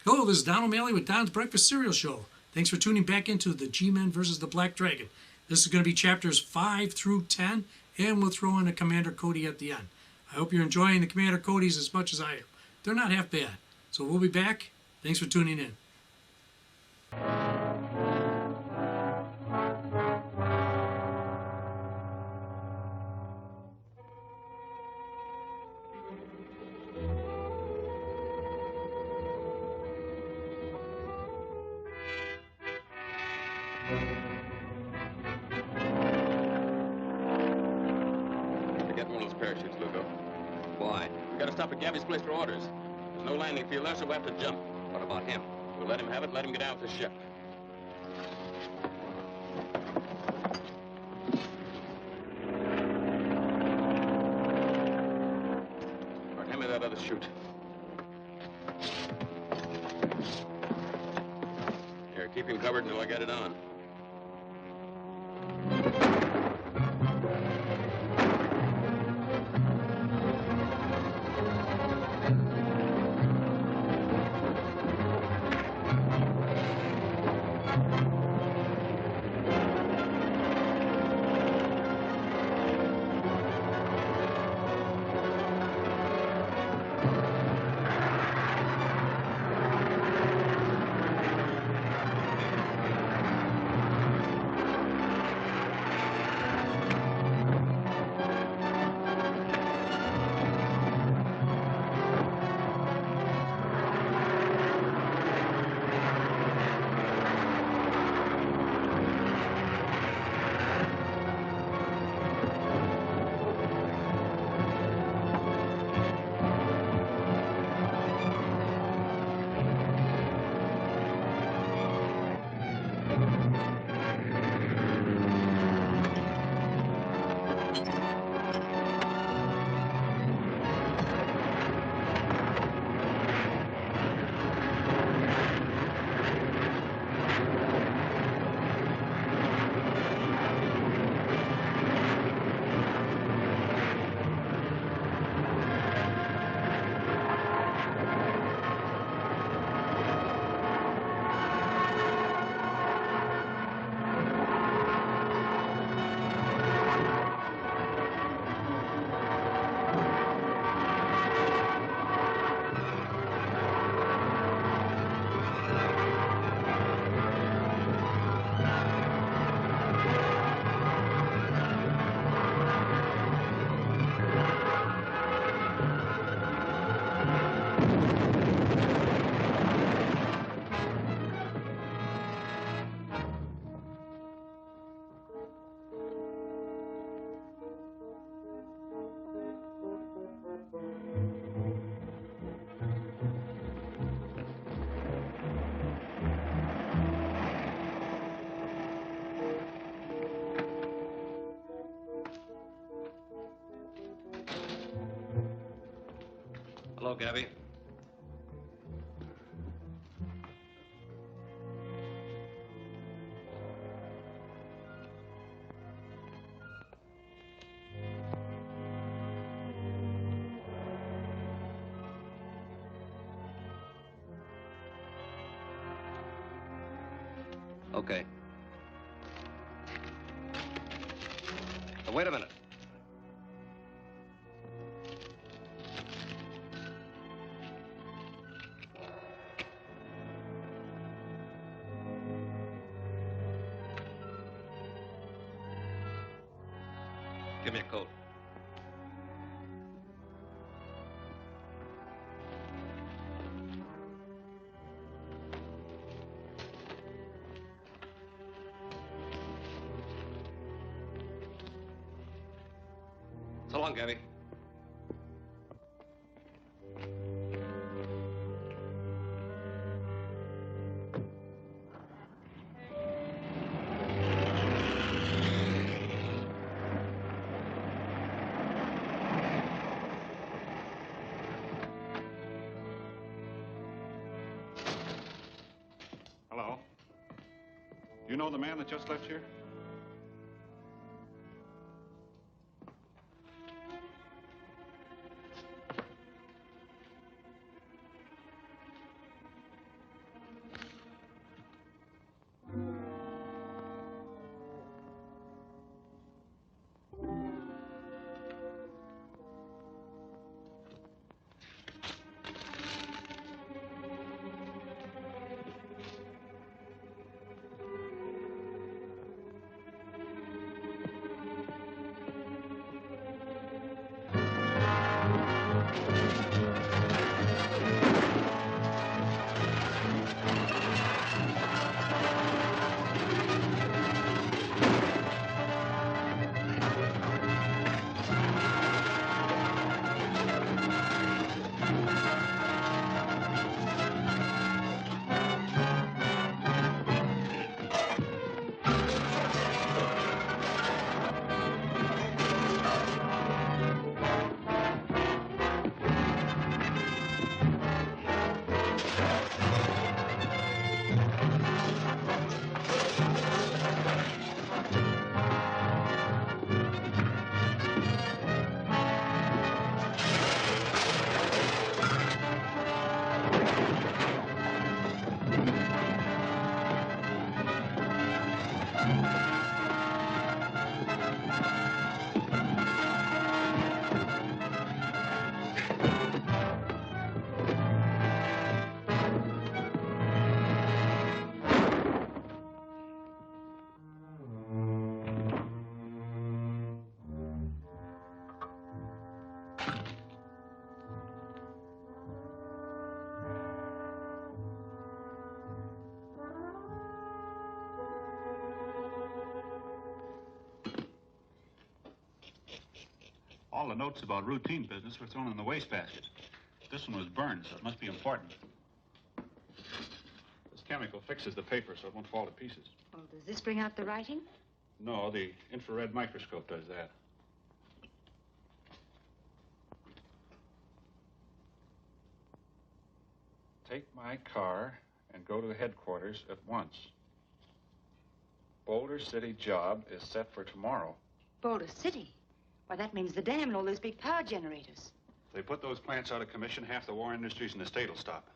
Hello, this is Don O'Malley with Don's Breakfast Cereal Show. Thanks for tuning back into the G-Men versus the Black Dragon. This is going to be chapters 5 through 10, and we'll throw in a Commander Cody at the end. I hope you're enjoying the Commander Codys as much as I am. They're not half bad. So we'll be back. Thanks for tuning in. Parachutes, Lugo. Why? We gotta stop at Gabby's place for orders. There's no landing field there, so we'll have to jump. What about him? We'll let him have it and let him get out with the ship. All right, hand me that other chute. Here, keep him covered until I get it on. Hello, Gabby. Okay. Now, wait a minute. Give me a coat. So long, Gabby. know the man that just left here? All the notes about routine business were thrown in the wastebasket. This one was burned, so it must be important. This chemical fixes the paper so it won't fall to pieces. Well, does this bring out the writing? No, the infrared microscope does that. Take my car and go to the headquarters at once. Boulder City job is set for tomorrow. Boulder City? Why, that means the dam and all those big power generators. If they put those plants out of commission, half the war industries in the state will stop.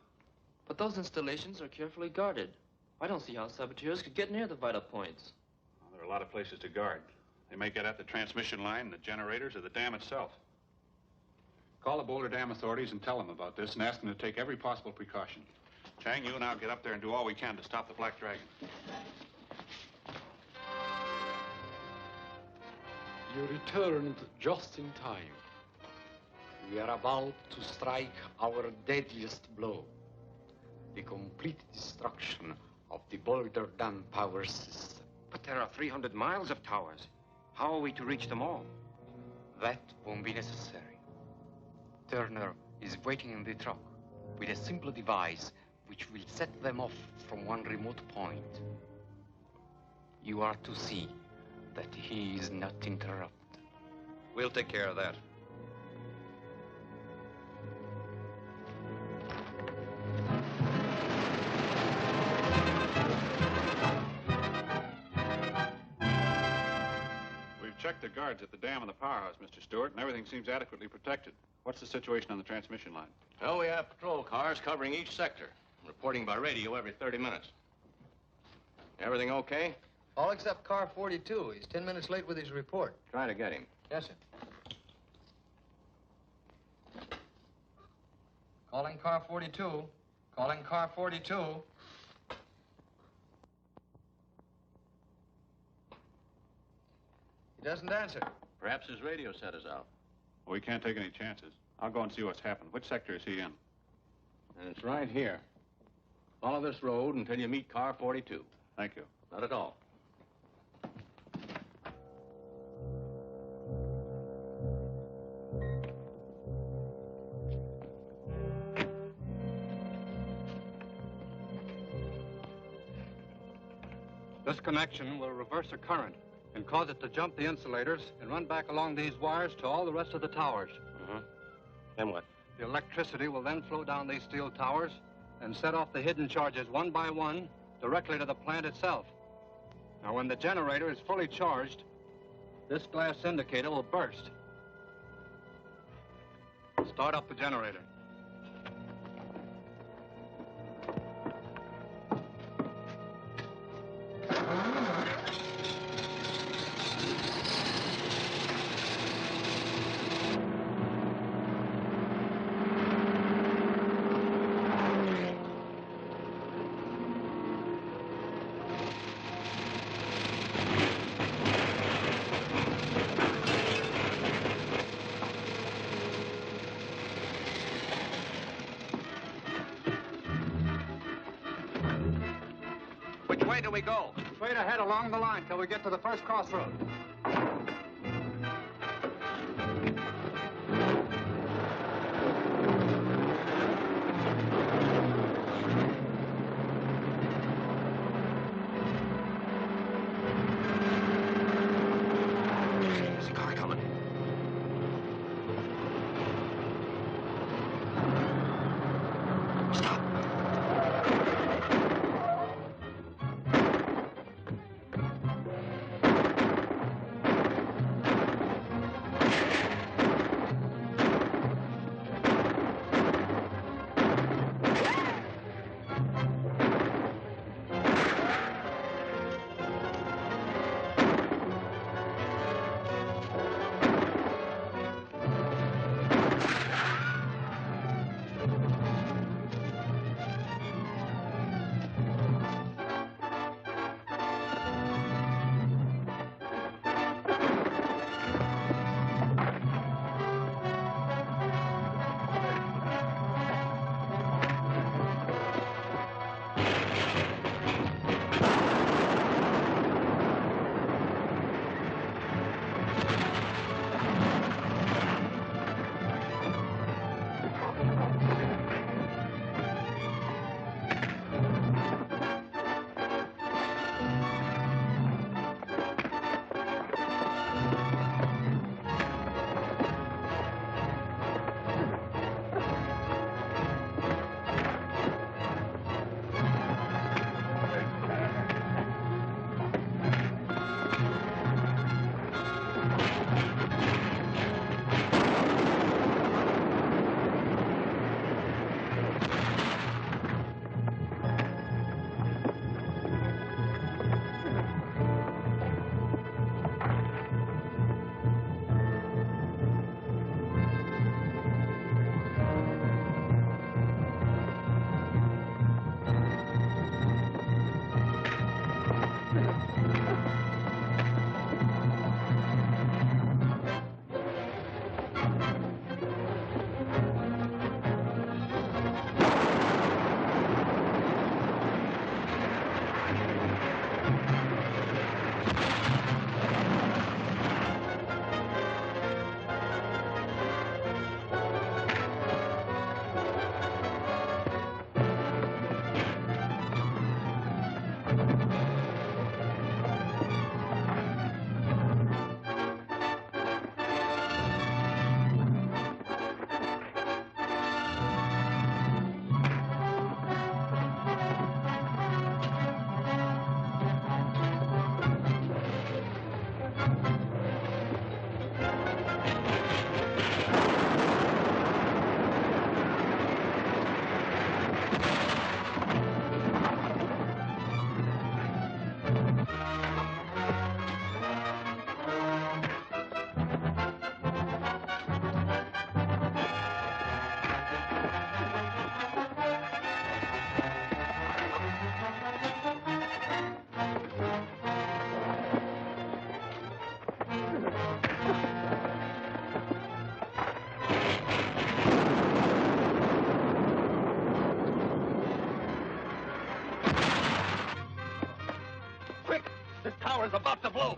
But those installations are carefully guarded. I don't see how saboteurs could get near the vital points. Well, there are a lot of places to guard. They may get at the transmission line, the generators, or the dam itself. Call the Boulder Dam authorities and tell them about this and ask them to take every possible precaution. Chang, you and I'll get up there and do all we can to stop the Black Dragon. You returned just in time. We are about to strike our deadliest blow. The complete destruction of the Boulder Dam power system. But there are 300 miles of towers. How are we to reach them all? That won't be necessary. Turner is waiting in the truck with a simple device which will set them off from one remote point. You are to see that he is not interrupted. We'll take care of that. We've checked the guards at the dam and the powerhouse, Mr. Stewart, and everything seems adequately protected. What's the situation on the transmission line? Well, we have patrol cars covering each sector, reporting by radio every 30 minutes. Everything okay? All except car 42. He's 10 minutes late with his report. Try to get him. Yes, sir. Calling car 42. Calling car 42. He doesn't answer. Perhaps his radio set is out. Well, we can't take any chances. I'll go and see what's happened. Which sector is he in? And it's right here. Follow this road until you meet car 42. Thank you. Not at all. This connection will reverse a current and cause it to jump the insulators and run back along these wires to all the rest of the towers. Then what? The electricity will then flow down these steel towers and set off the hidden charges one by one directly to the plant itself. Now, when the generator is fully charged, this glass indicator will burst. Start up the generator. Which way do we go? Straight ahead along the line till we get to the first crossroad. There's a car coming. Stop. tower's about to blow.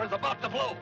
is about to blow.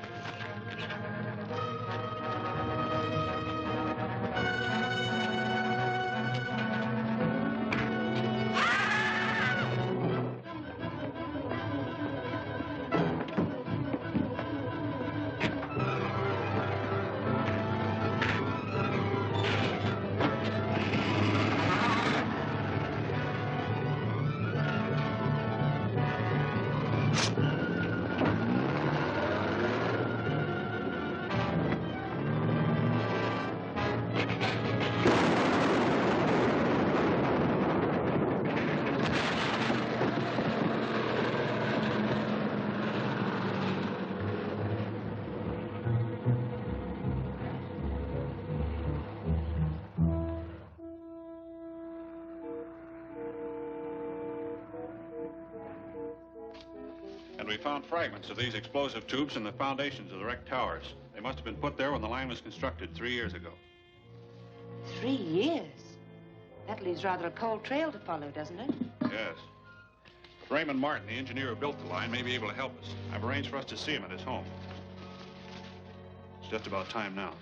And we found fragments of these explosive tubes in the foundations of the wrecked towers. They must have been put there when the line was constructed 3 years ago. 3 years? That leaves rather a cold trail to follow, doesn't it? Yes. Raymond Martin, the engineer who built the line, may be able to help us. I've arranged for us to see him at his home. It's just about time now.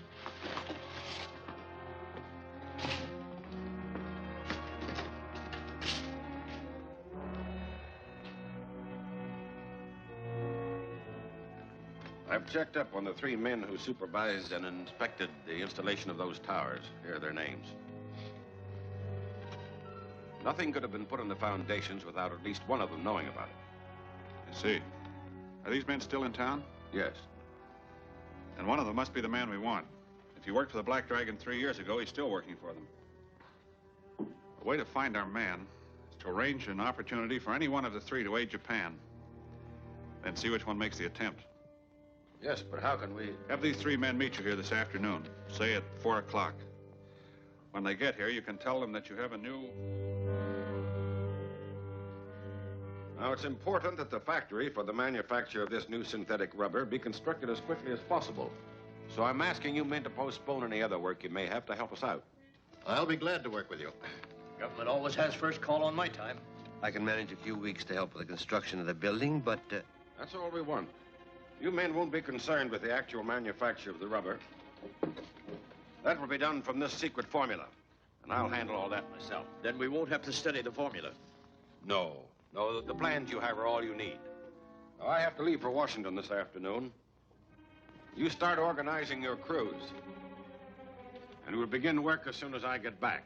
I've checked up on the 3 men who supervised and inspected the installation of those towers. Here are their names. Nothing could have been put in the foundations without at least one of them knowing about it. I see. Are these men still in town? Yes. And one of them must be the man we want. If he worked for the Black Dragon 3 years ago, he's still working for them. A way to find our man is to arrange an opportunity for any one of the 3 to aid Japan. Then see which one makes the attempt. Yes, but how can we... Have these 3 men meet you here this afternoon, say at 4 o'clock. When they get here, you can tell them that you have a new... Now, it's important that the factory for the manufacture of this new synthetic rubber be constructed as quickly as possible. So I'm asking you men to postpone any other work you may have to help us out. I'll be glad to work with you. Government always has first call on my time. I can manage a few weeks to help with the construction of the building, but... That's all we want. You men won't be concerned with the actual manufacture of the rubber. That will be done from this secret formula. And I'll handle all that myself. Then we won't have to study the formula. No. No, the plans you have are all you need. Now, I have to leave for Washington this afternoon. You start organizing your crews. And we'll begin work as soon as I get back.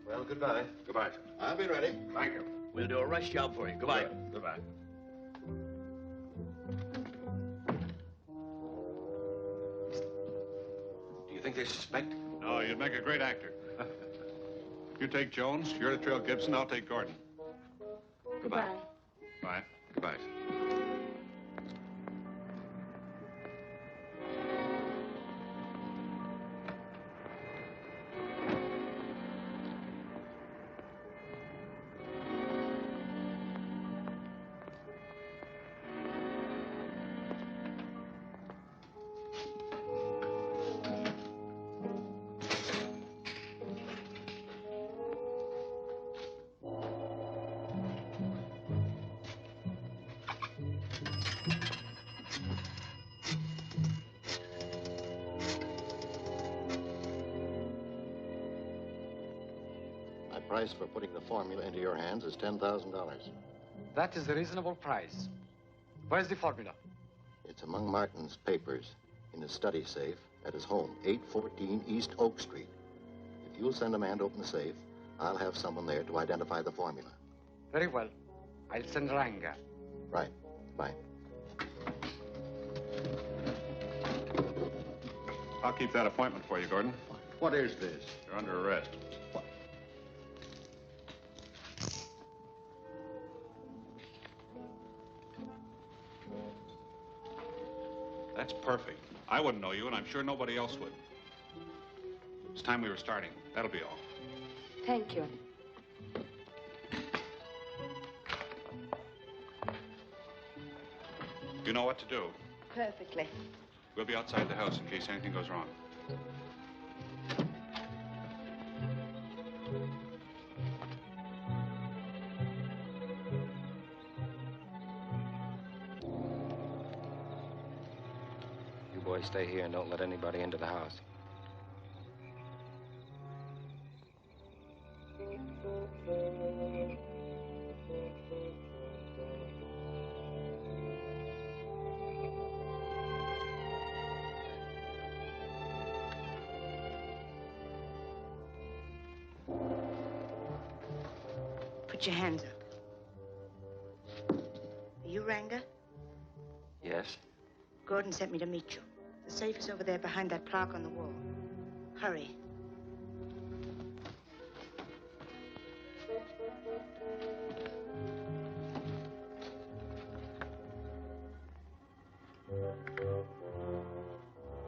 Well, goodbye. Goodbye, sir. I'll be ready. Thank you. We'll do a rush job for you. Goodbye. Goodbye. Do you think they suspect? No, you'd make a great actor. You take Jones, you're to trail Gibson, I'll take Gordon. Goodbye. Bye. Goodbye, sir. My price for putting the formula into your hands is $10,000. That is a reasonable price. Where's the formula? It's among Martin's papers in his study safe at his home, 814 East Oak Street. If you'll send a man to open the safe, I'll have someone there to identify the formula. Very well. I'll send Ranga. Right. Bye. I'll keep that appointment for you, Gordon. What is this? You're under arrest. That's perfect. I wouldn't know you, and I'm sure nobody else would. It's time we were starting. That'll be all. Thank you. You know what to do. Perfectly. We'll be outside the house in case anything goes wrong. You boys stay here and don't let anybody into the house. Put your hands up. Are you Ranga? Yes? Gordon sent me to meet you. The safe is over there behind that plaque on the wall. Hurry.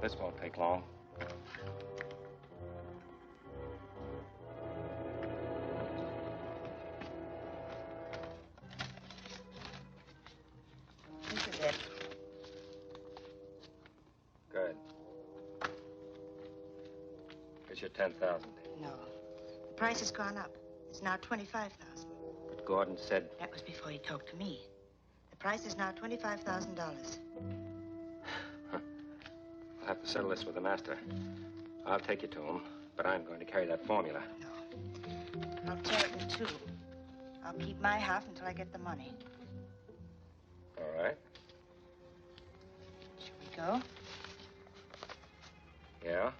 This won't take long. This is it. Good. Here's your 10,000. No. The price has gone up. It's now 25,000. But Gordon said... That was before he talked to me. The price is now $25,000. I'll have to settle this with the master. I'll take you to him, but I'm going to carry that formula. No. I'll tear it in two. I'll keep my half until I get the money. All right. Shall we go? Yeah?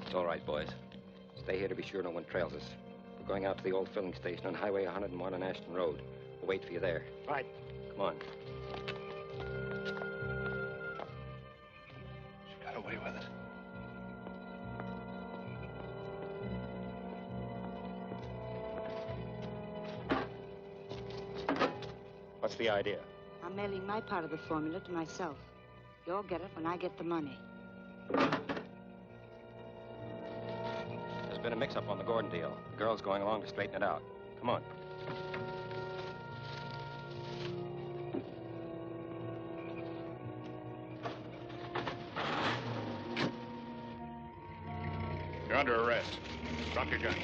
It's all right, boys. Stay here to be sure no one trails us. We're going out to the old filling station on Highway 101 on Ashton Road. We'll wait for you there. Right. Come on. She got away with it. What's the idea? I'm mailing my part of the formula to myself. You'll get it when I get the money. There's been a mix-up on the Gordon deal. The girl's going along to straighten it out. Come on. You're under arrest. Drop your gun.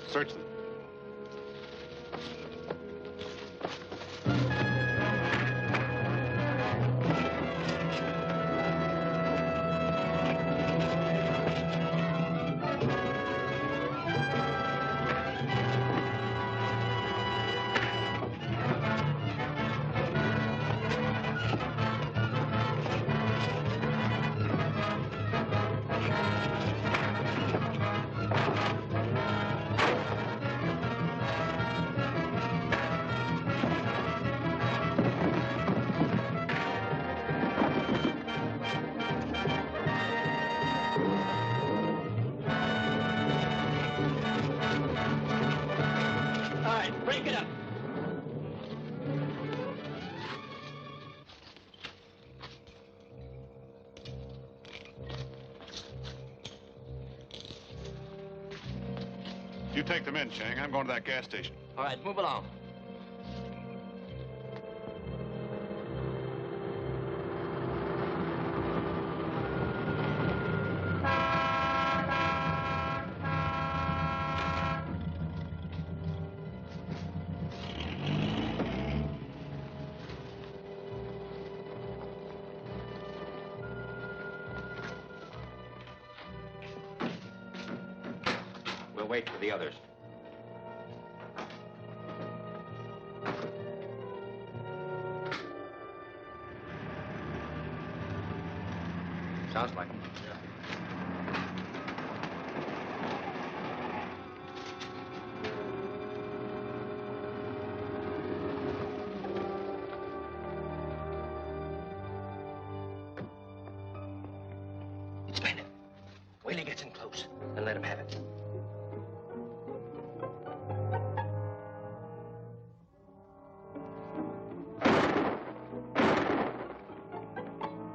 Search them. Break it up. You take them in, Chang. I'm going to that gas station. All right, move along. We'll wait for the others. Sounds like them. Wait till he gets in close, and let him have it.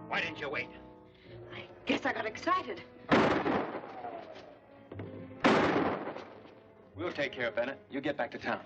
Why didn't you wait? Guess I got excited. We'll take care of Bennett. You get back to town.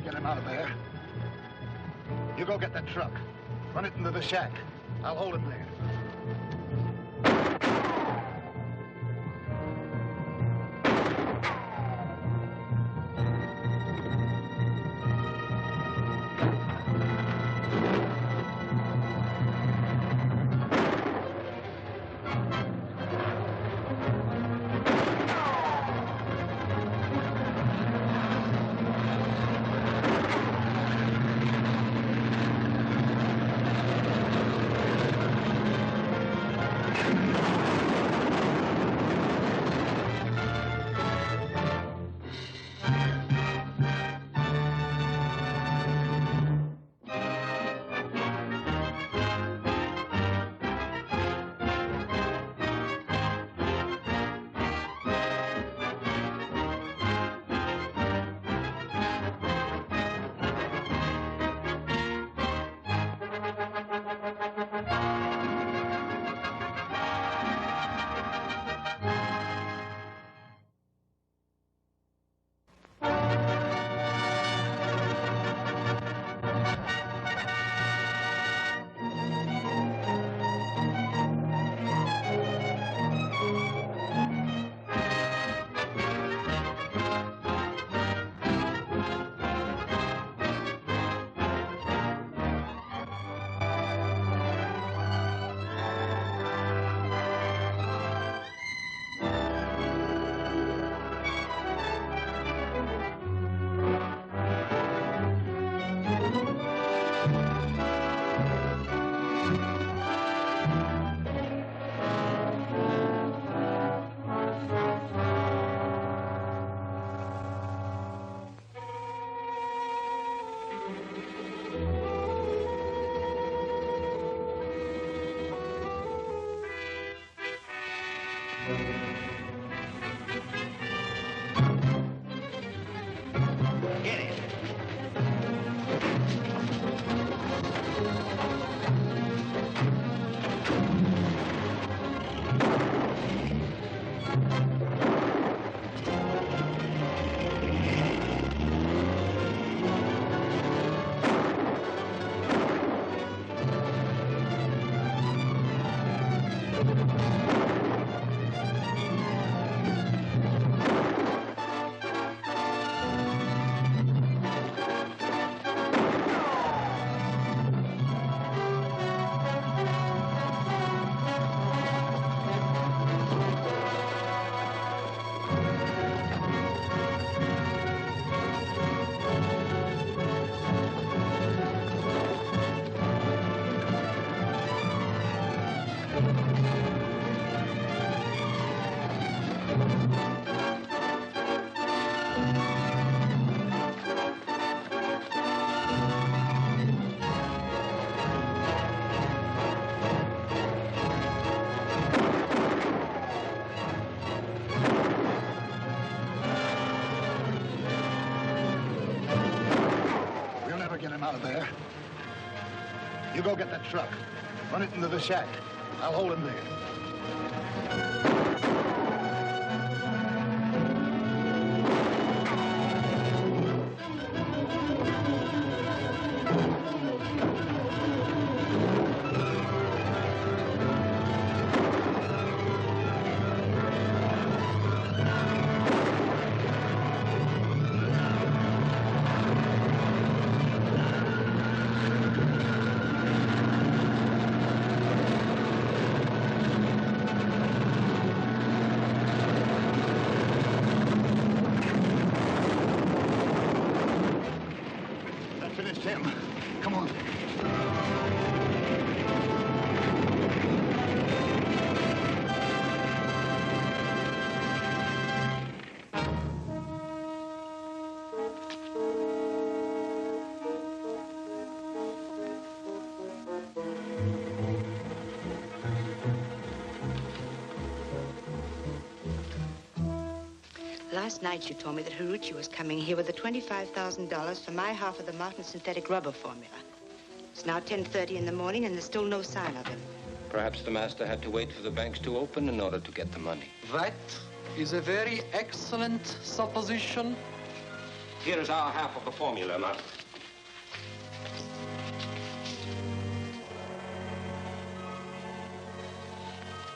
Get him out of there. You go get that truck. Run it into the shack. I'll hold him there. out of there. You go get that truck. Run it into the shack. I'll hold him there. Last night you told me that Haruchi was coming here with the $25,000 for my half of the Martin synthetic rubber formula. It's now 10:30 in the morning and there's still no sign of him. Perhaps the master had to wait for the banks to open in order to get the money. That is a very excellent supposition. Here is our half of the formula, Martin.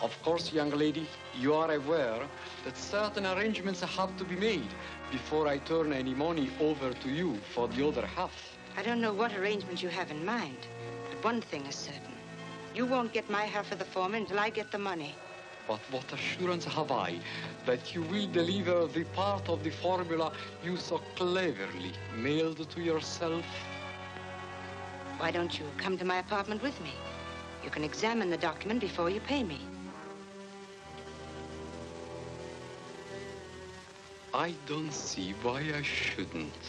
Of course, young lady, you are aware that certain arrangements have to be made before I turn any money over to you for the other half. I don't know what arrangement you have in mind, but one thing is certain. You won't get my half of the formula until I get the money. But what assurance have I that you will deliver the part of the formula you so cleverly mailed to yourself? Why don't you come to my apartment with me? You can examine the document before you pay me. I don't see why I shouldn't.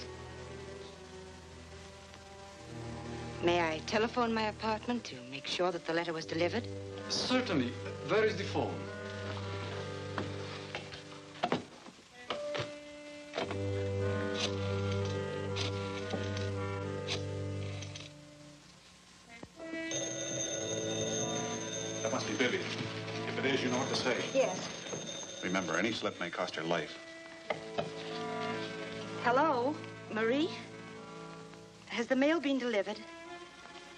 May I telephone my apartment to make sure that the letter was delivered? Certainly. Where is the phone? That must be Vivian. If it is, you know what to say. Yes. Remember, any slip may cost your life. Hello, Marie? Has the mail been delivered?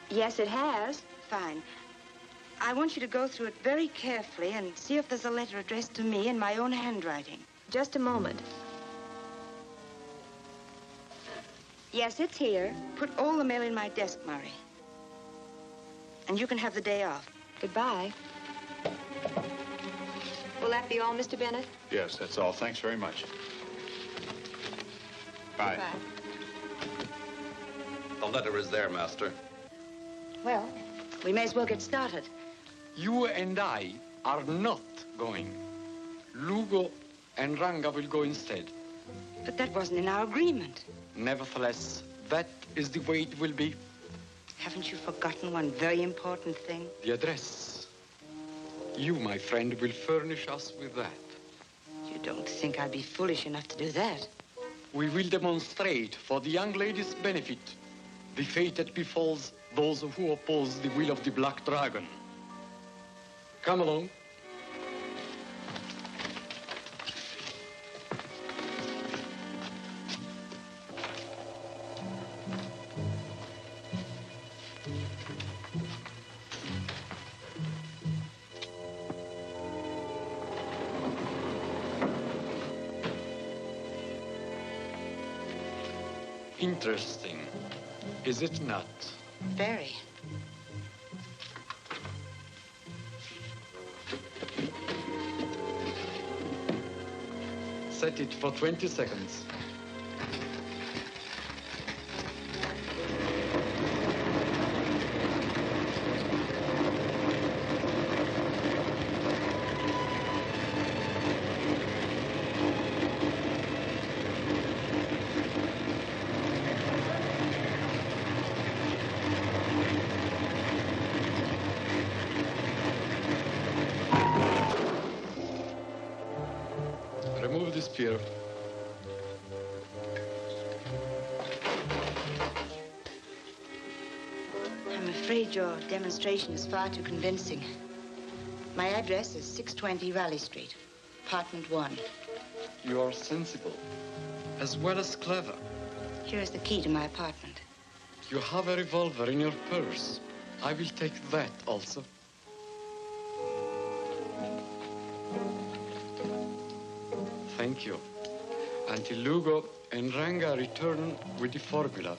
Yes, it has. Fine. I want you to go through it very carefully and see if there's a letter addressed to me in my own handwriting. Just a moment. Yes, it's here. Put all the mail in my desk, Murray. And you can have the day off. Goodbye. Will that be all, Mr. Bennett? Yes, that's all. Thanks very much. Bye. Goodbye. The letter is there, Master. Well, we may as well get started. You and I are not going. Lugo and Ranga will go instead. But that wasn't in our agreement. Nevertheless, that is the way it will be. Haven't you forgotten one very important thing? The address. You, my friend, will furnish us with that. You don't think I'd be foolish enough to do that? We will demonstrate for the young lady's benefit the fate that befalls those who oppose the will of the Black Dragon. Come along. Interesting, is it not? Very. Set it for 20 seconds. Remove the spear. afraid your demonstration is far too convincing. My address is 620 Raleigh Street, apartment 1. You are sensible, as well as clever. Here is the key to my apartment. You have a revolver in your purse. I will take that also. Thank you. Until Lugo and Ranga return with the formula,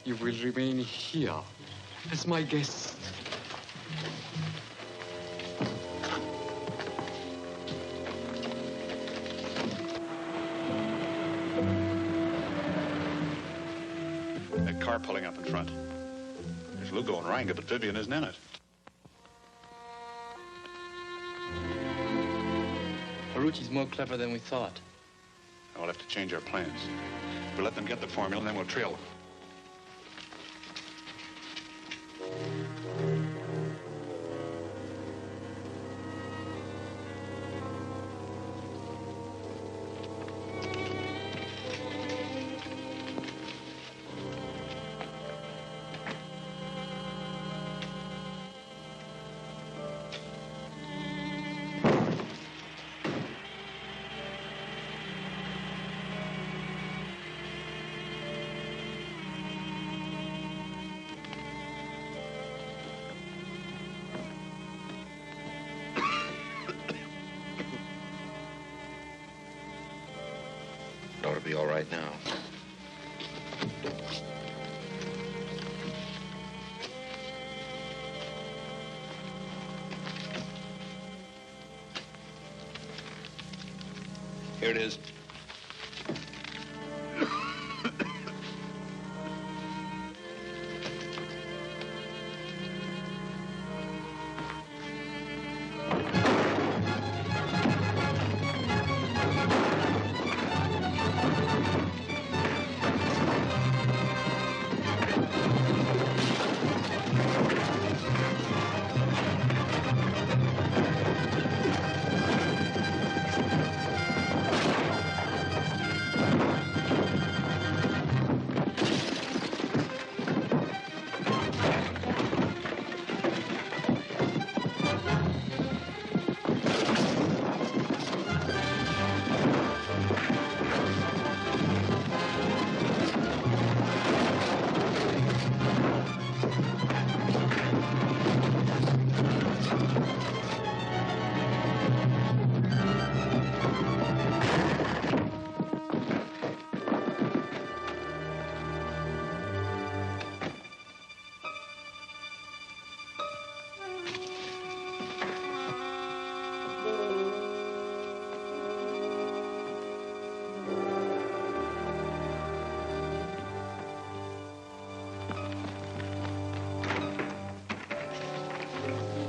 you will remain here as my guest. That car pulling up in front. There's Lugo and Ranga, but Vivian isn't in it. Haruchi's more clever than we thought. We'll have to change our plans. We'll let them get the formula, and then we'll trail them. It ought to be all right now. Here it is.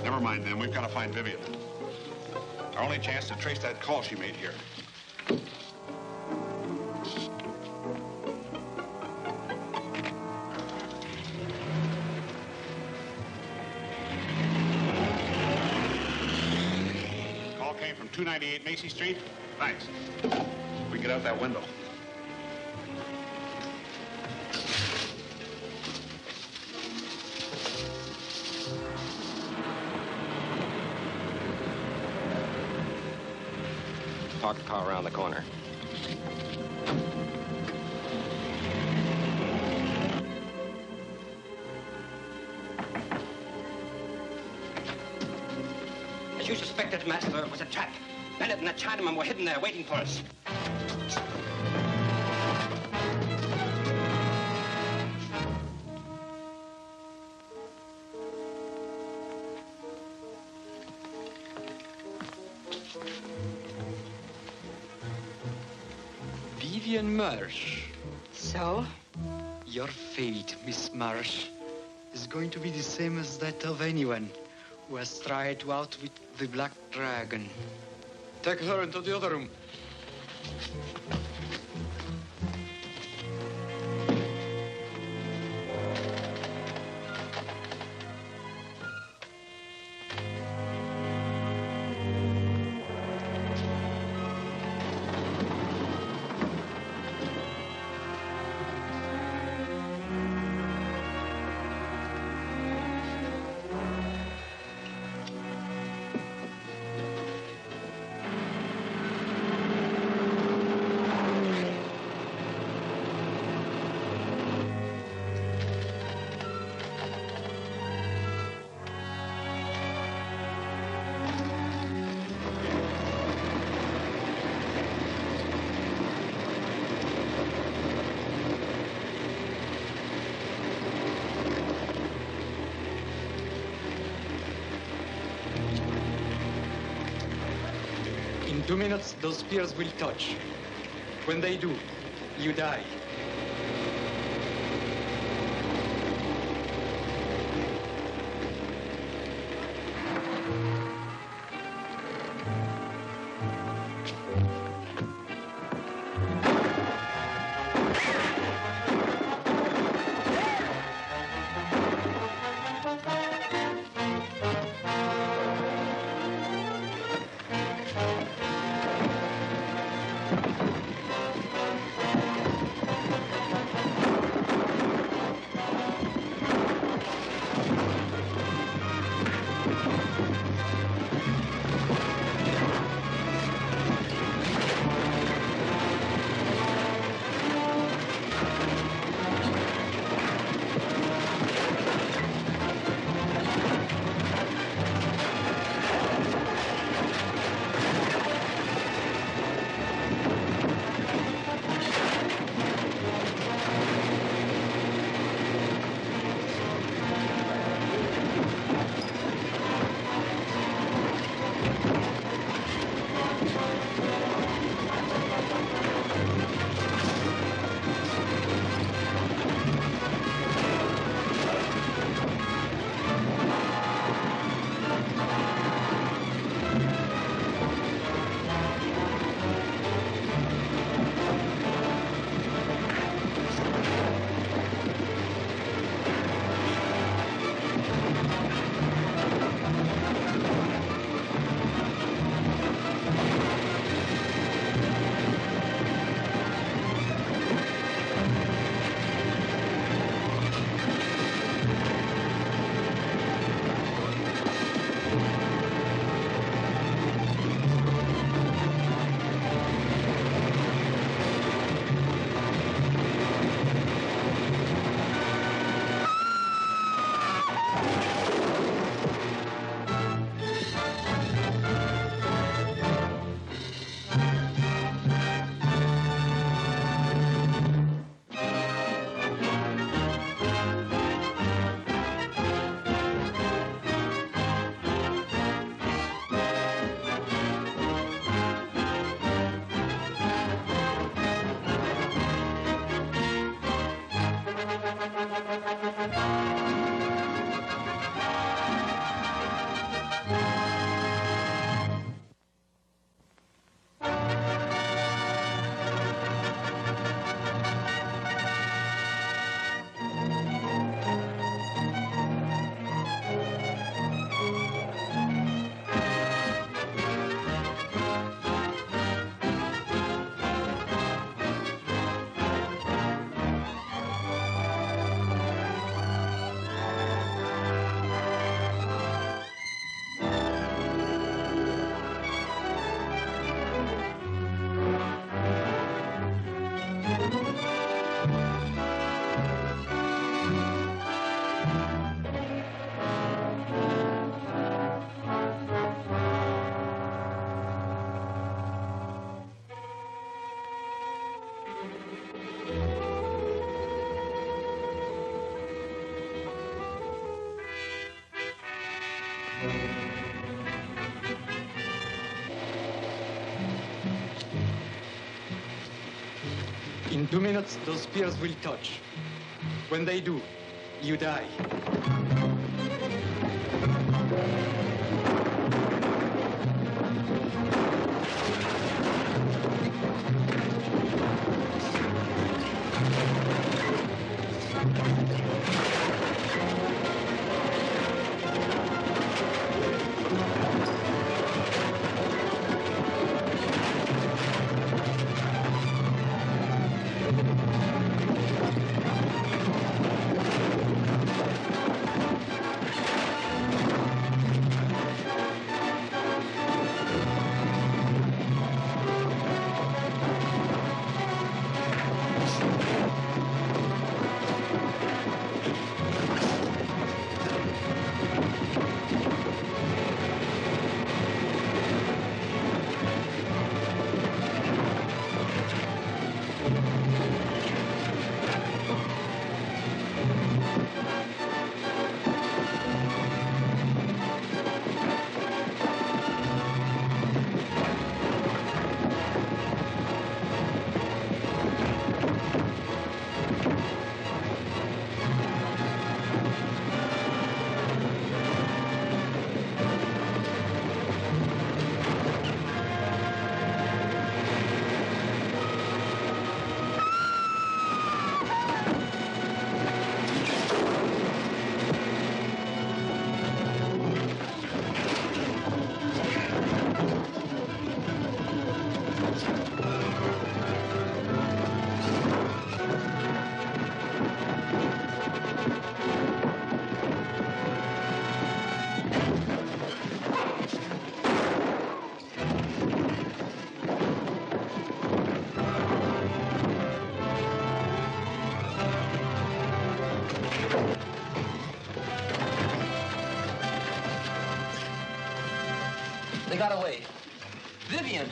Never mind them. We've got to find Vivian. Our only chance to trace that call she made here. Call came from 298 Macy Street. Thanks. We can get out that window. Park the car around the corner. As you suspected, Master, it was a trap. Bennett and the Chinaman were hidden there waiting for us. Vivian Marsh. So? Your fate, Miss Marsh, is going to be the same as that of anyone who has tried to outwit the Black Dragon. Take her into the other room. 2 minutes, those spears will touch. When they do, you die. In 2 minutes, those spears will touch. When they do, you die. They got away. Vivian!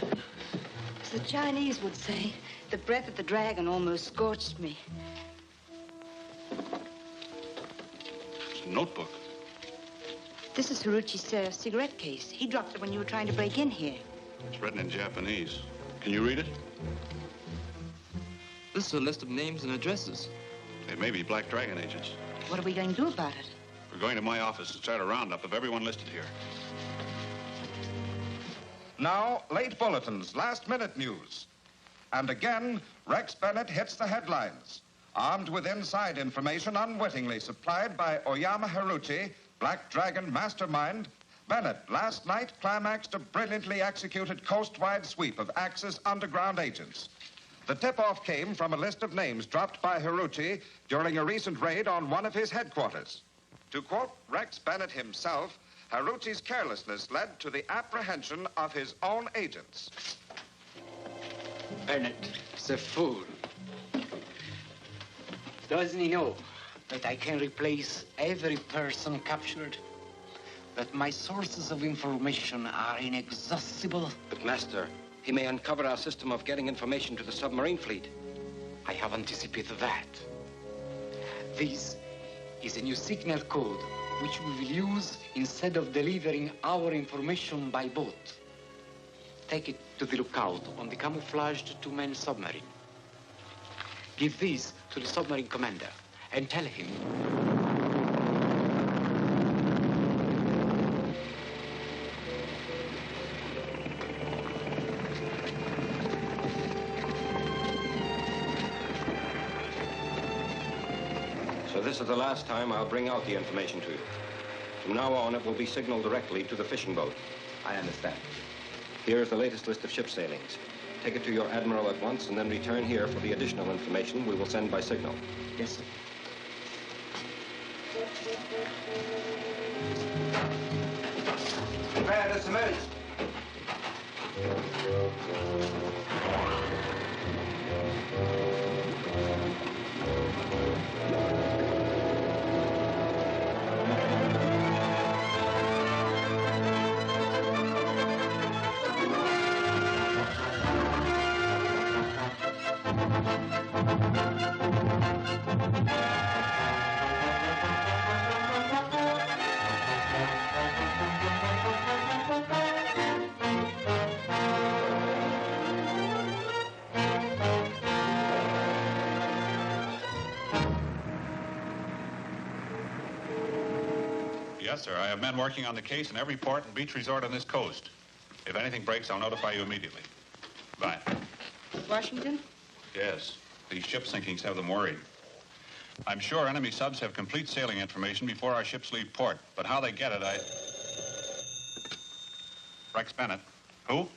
As the Chinese would say, the breath of the dragon almost scorched me. It's a notebook. This is Haruchi's cigarette case. He dropped it when you were trying to break in here. It's written in Japanese. Can you read it? This is a list of names and addresses. They may be Black Dragon agents. What are we going to do about it? We're going to my office to start a roundup of everyone listed here. Now, late bulletins, last-minute news. And again, Rex Bennett hits the headlines. Armed with inside information unwittingly supplied by Oyama Haruchi, Black Dragon mastermind, Bennett last night climaxed a brilliantly executed coast-wide sweep of Axis underground agents. The tip-off came from a list of names dropped by Haruchi during a recent raid on one of his headquarters. To quote Rex Bennett himself, Haruchi's carelessness led to the apprehension of his own agents. Bennett is a fool. Doesn't he know that I can replace every person captured? That my sources of information are inexhaustible? But, Master, he may uncover our system of getting information to the submarine fleet. I have anticipated that. This is a new signal code which we will use instead of delivering our information by boat. Take it to the lookout on the camouflaged two-man submarine. Give these to the submarine commander and tell him. So this is the last time I'll bring out the information to you. From now on, it will be signaled directly to the fishing boat. I understand. Here is the latest list of ship sailings. Take it to your admiral at once and then return here for the additional information we will send by signal. Yes, sir. Prepare to submerge. Yes, sir. I have men working on the case in every port and beach resort on this coast. If anything breaks, I'll notify you immediately. Bye. Washington? Yes. These ship sinkings have them worried. I'm sure enemy subs have complete sailing information before our ships leave port, but how they get it, Rex Bennett. Who?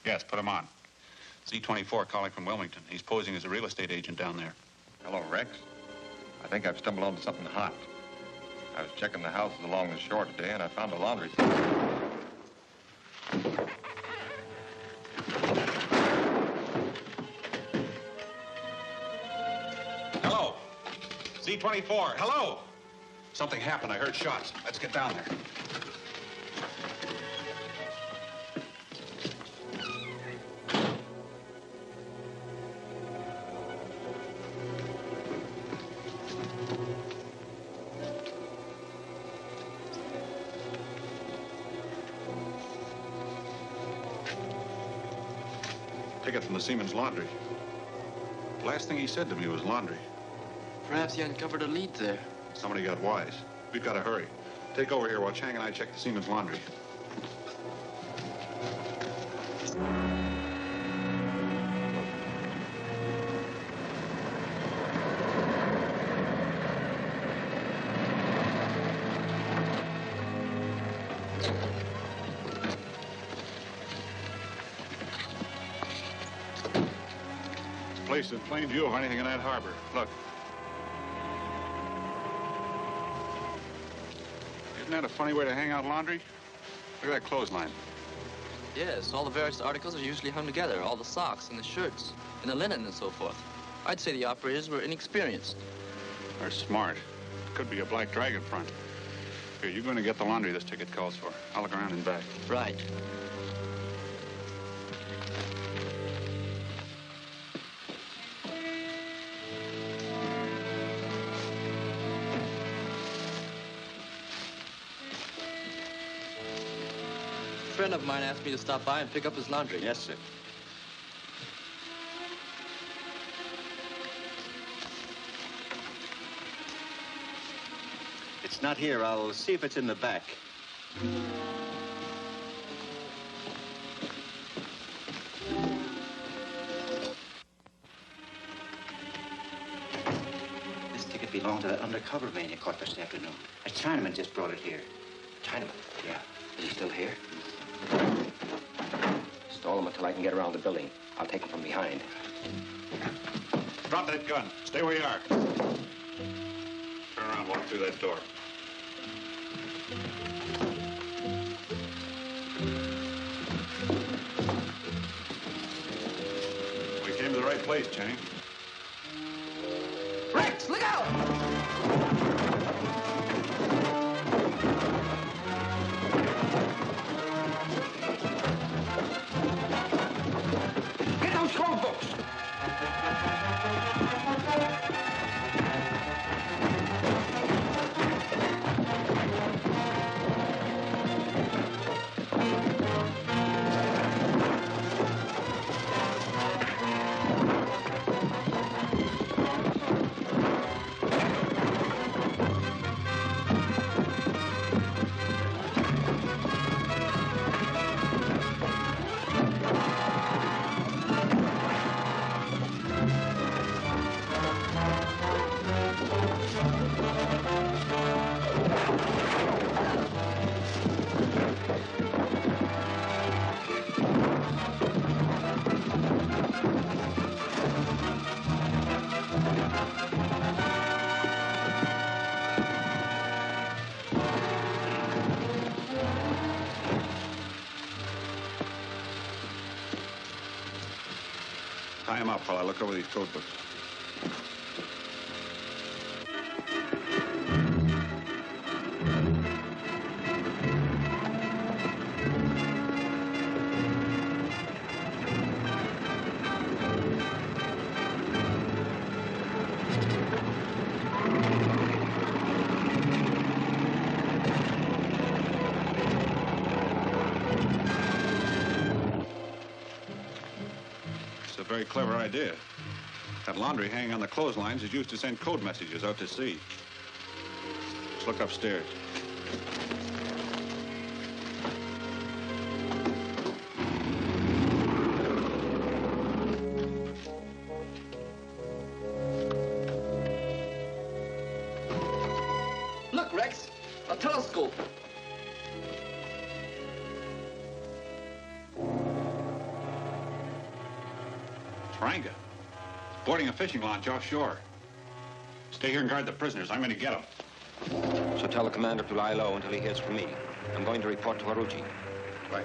Yes, put him on. Z-24 calling from Wilmington. He's posing as a real estate agent down there. Hello, Rex. I think I've stumbled onto something hot. I was checking the houses along the shore today, and I found a laundry service. Hello. Z-24. Hello. Something happened. I heard shots. Let's get down there. Ticket from the Seaman's Laundry. The last thing he said to me was laundry. Perhaps he uncovered a lead there. Somebody got wise. We've got to hurry. Take over here while Chang and I check the Seaman's Laundry. Place in plain view of anything in that harbor. Look. Isn't that a funny way to hang out laundry? Look at that clothesline. Yes, all the various articles are usually hung together. All the socks and the shirts and the linen and so forth. I'd say the operators were inexperienced. They're smart. Could be a Black Dragon front. Here, you're going to get the laundry this ticket calls for. I'll look around and back. Right. friend of mine asked me to stop by and pick up his laundry. Yes, sir. It's not here. I'll see if it's in the back. This ticket belonged to that undercover man you caught this afternoon. A Chinaman just brought it here. Chinaman? Yeah. Is he still here? Stall him until I can get around the building. I'll take him from behind. Drop that gun. Stay where you are. Turn around, walk through that door. We came to the right place, Chang. Rex, look out! Get those code books! Tie him up while I look over these code books. It's a very clever idea. That laundry hanging on the clotheslines is used to send code messages out to sea. Let's look upstairs. Look, Rex, a telescope. It's Ranga. Boarding a fishing launch offshore. Stay here and guard the prisoners. I'm going to get them. So tell the commander to lie low until he hears from me. I'm going to report to Haruchi. Right.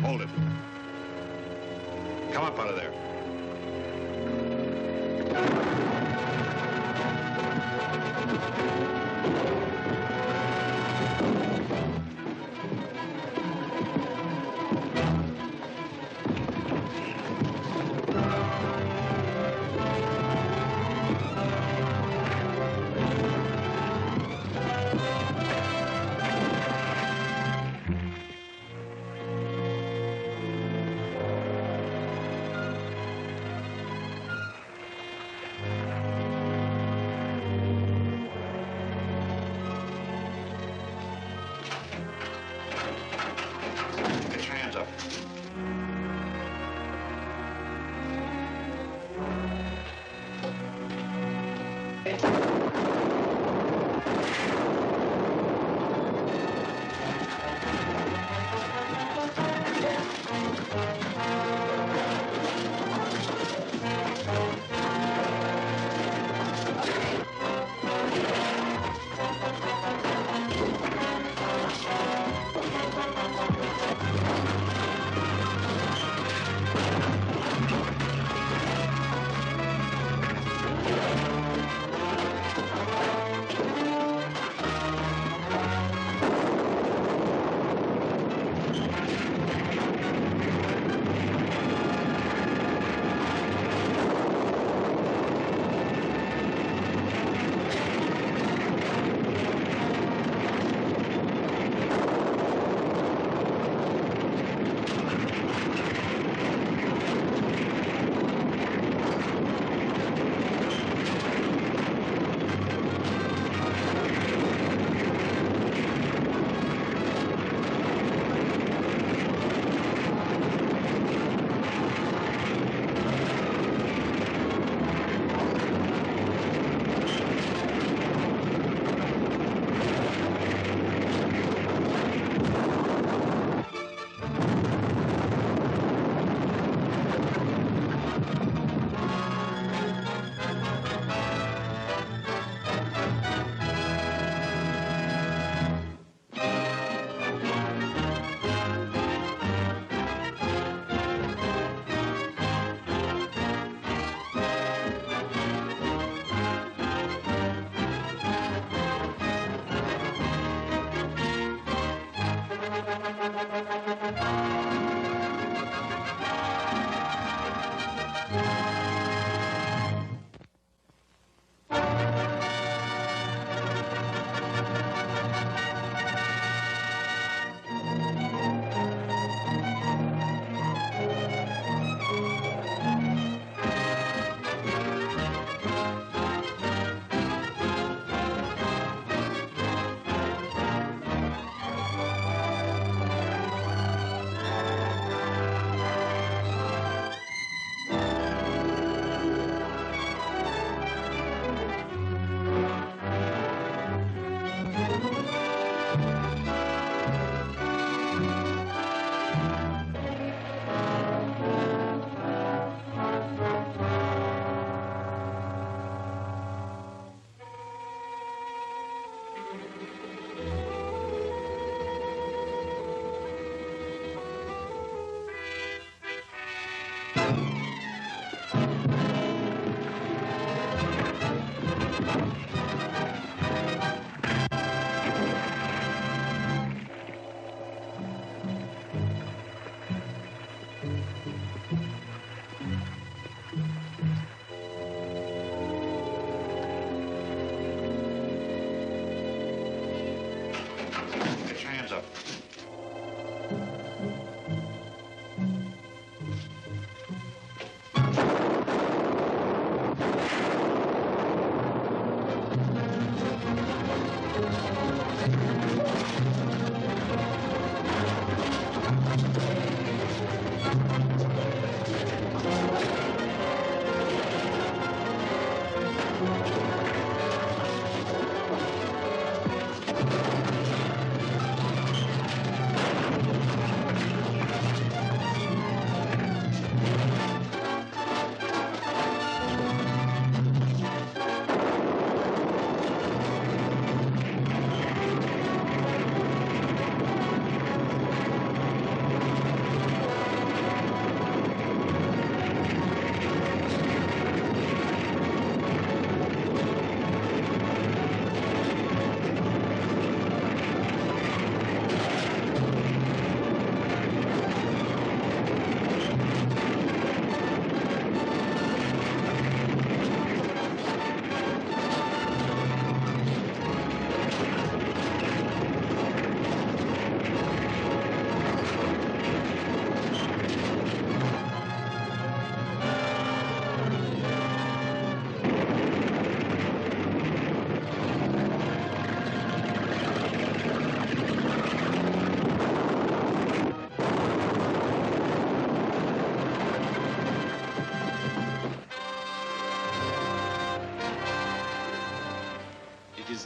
Hold it. Come up out of there.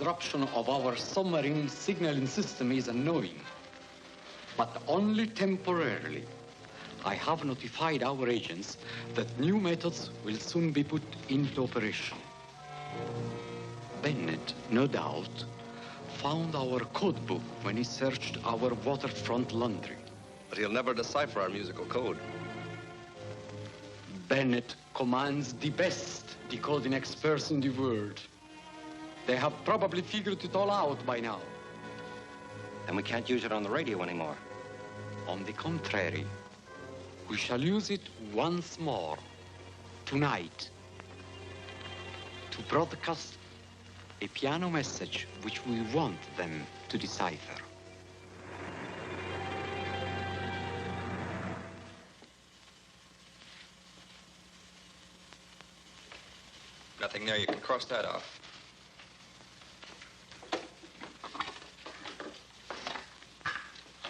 disruption of our submarine signaling system is annoying, but only temporarily. I have notified our agents that new methods will soon be put into operation. Bennett, no doubt, found our code book when he searched our waterfront laundry. But he'll never decipher our musical code. Bennett commands the best decoding experts in the world. They have probably figured it all out by now. Then we can't use it on the radio anymore. On the contrary, we shall use it once more, tonight, to broadcast a piano message which we want them to decipher. Nothing there. You can cross that off.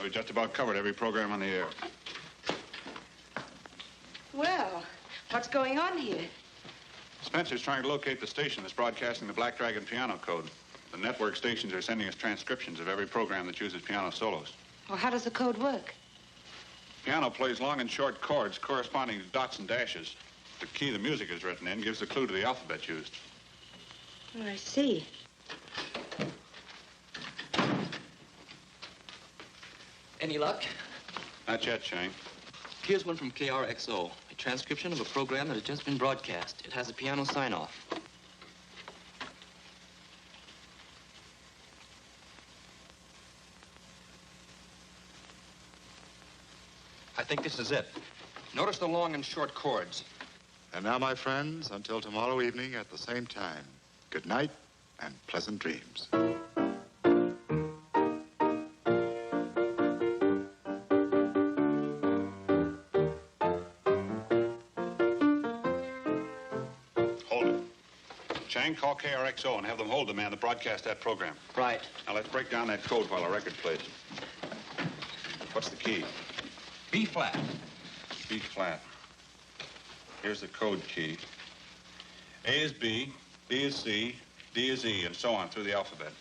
We just about covered every program on the air. Well, what's going on here? Spencer's trying to locate the station that's broadcasting the Black Dragon piano code. The network stations are sending us transcriptions of every program that uses piano solos. Well, how does the code work? Piano plays long and short chords corresponding to dots and dashes. The key the music is written in gives the clue to the alphabet used. Oh, I see. Any luck? Not yet, Chang. Here's one from KRXO, a transcription of a program that has just been broadcast. It has a piano sign-off. I think this is it. Notice the long and short chords. And now, my friends, until tomorrow evening at the same time, good night and pleasant dreams. Hold it. Chang, call KRXO and have them hold the man that broadcast that program. Right. Now, let's break down that code while the record plays. What's the key? B flat. B flat. Here's the code key. A is B, B is C, D is E, and so on through the alphabet.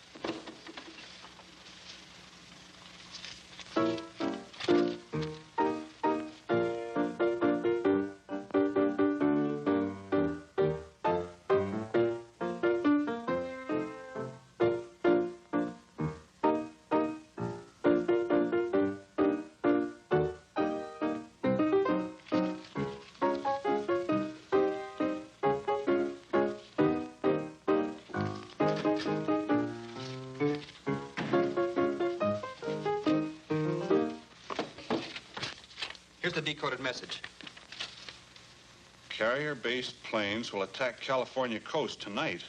Here's the decoded message. Carrier-based planes will attack California coast tonight.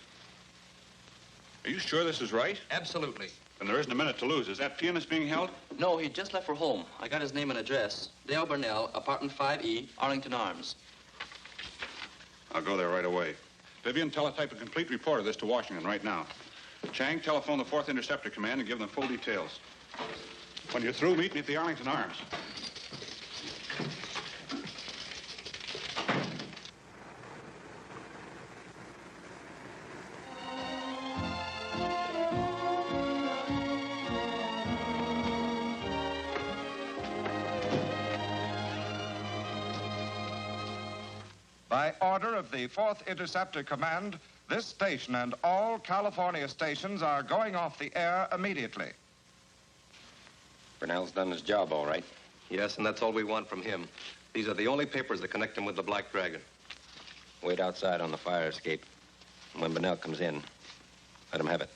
Are you sure this is right? Absolutely. Then there isn't a minute to lose. Is that pianist being held? No, he just left for home. I got his name and address. Dale Burnell, apartment 5E, Arlington Arms. I'll go there right away. Vivian, teletype a complete report of this to Washington right now. Chang, telephone the 4th Interceptor Command and give them full details. When you're through, meet me at the Arlington Arms. By order of the 4th Interceptor Command, this station and all California stations are going off the air immediately. Burnell's done his job all right. Yes, and that's all we want from him. These are the only papers that connect him with the Black Dragon. Wait outside on the fire escape. And when Burnell comes in, let him have it.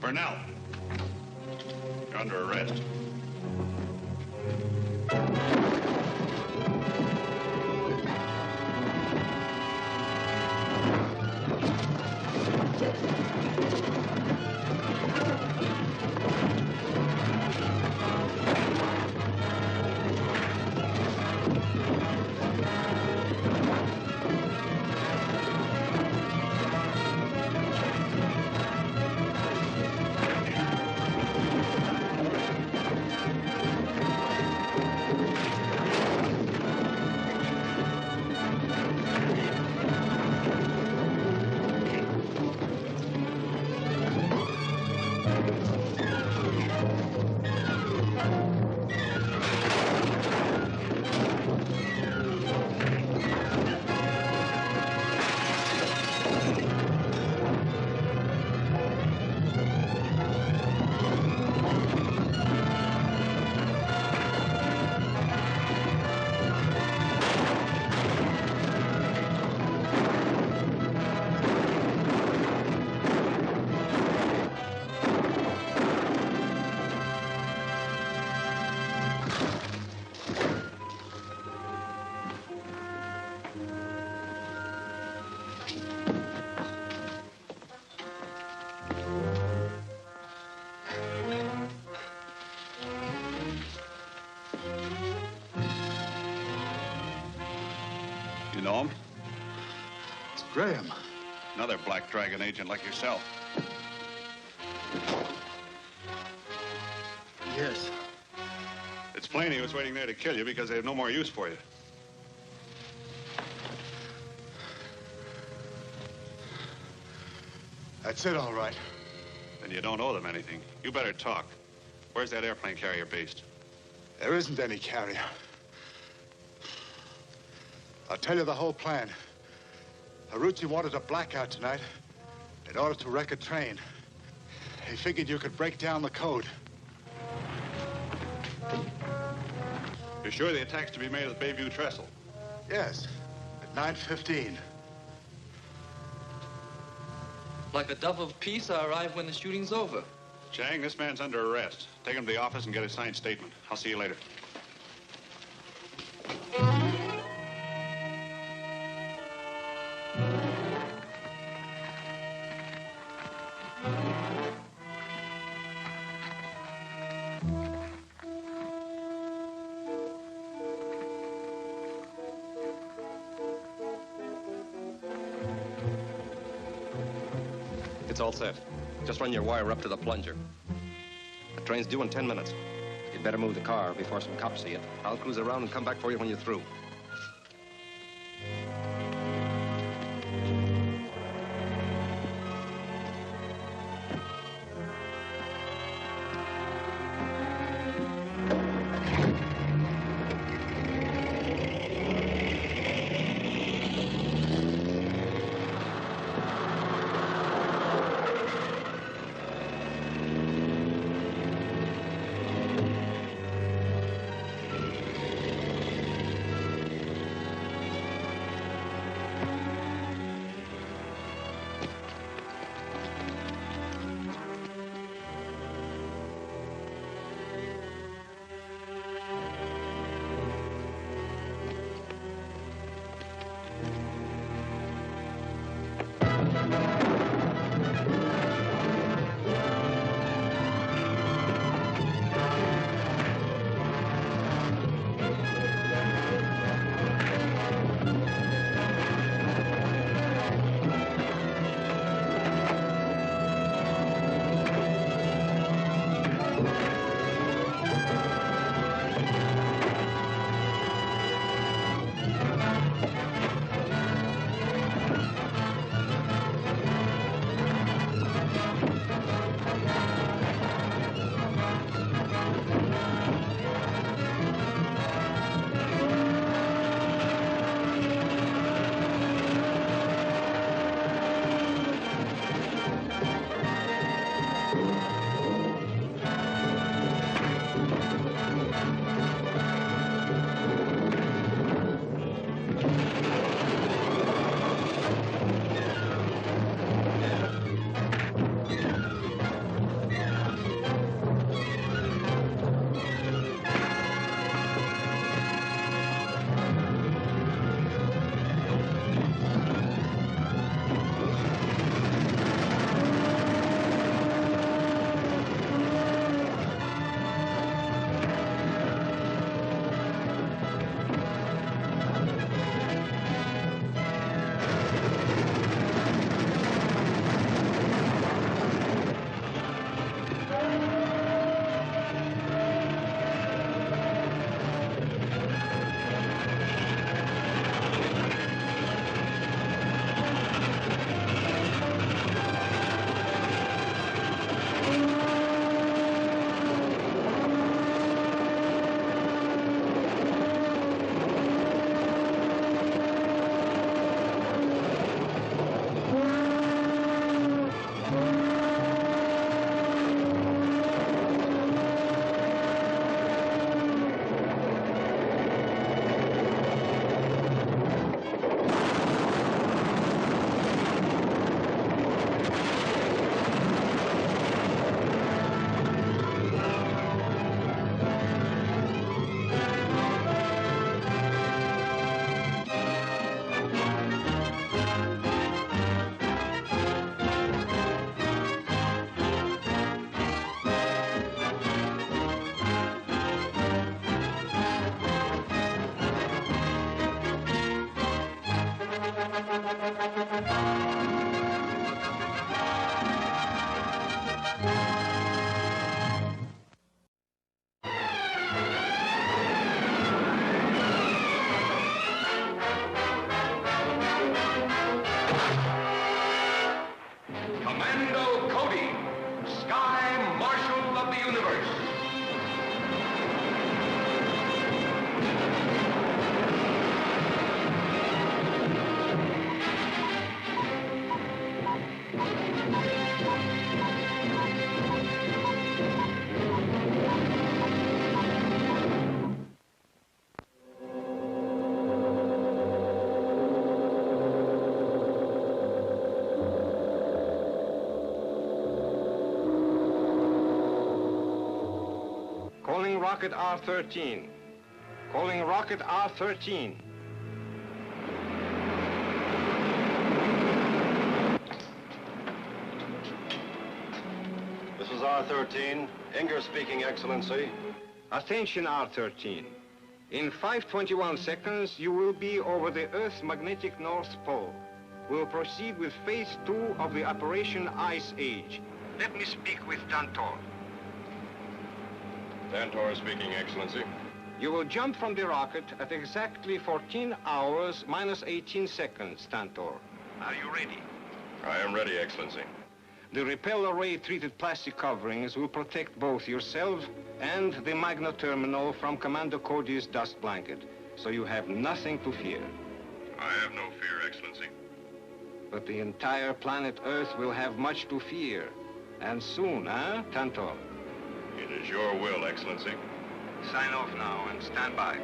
Burnell, you're under arrest. You know him? It's Graham. Another Black Dragon agent like yourself. Yes. It's plain he was waiting there to kill you because they have no more use for you. That's it, all right. Then you don't owe them anything. You better talk. Where's that airplane carrier based? There isn't any carrier. I'll tell you the whole plan. Haruchi wanted a blackout tonight in order to wreck a train. He figured you could break down the code. You're sure the attack's to be made at the Bayview Trestle? Yes, at 9:15. Like a dove of peace, I arrive when the shooting's over. Chang, this man's under arrest. Take him to the office and get a signed statement. I'll see you later. It's all set. Just run your wire up to the plunger. The train's due in 10 minutes. You'd better move the car before some cops see it. I'll cruise around and come back for you when you're through. Calling rocket R13. Calling rocket R13. This is R13. Inger speaking, Excellency. Attention, R13. In 5:21 seconds, you will be over the Earth's magnetic North Pole. We'll proceed with phase 2 of the Operation Ice Age. Let me speak with Tantor. Tantor speaking, Excellency. You will jump from the rocket at exactly 14 hours minus 18 seconds, Tantor. Are you ready? I am ready, Excellency. The repel array-treated plastic coverings will protect both yourself and the Magna terminal from Commander Cody's dust blanket, so you have nothing to fear. I have no fear, Excellency. But the entire planet Earth will have much to fear. And soon, huh, Tantor? It is your will, Excellency. Sign off now and stand by.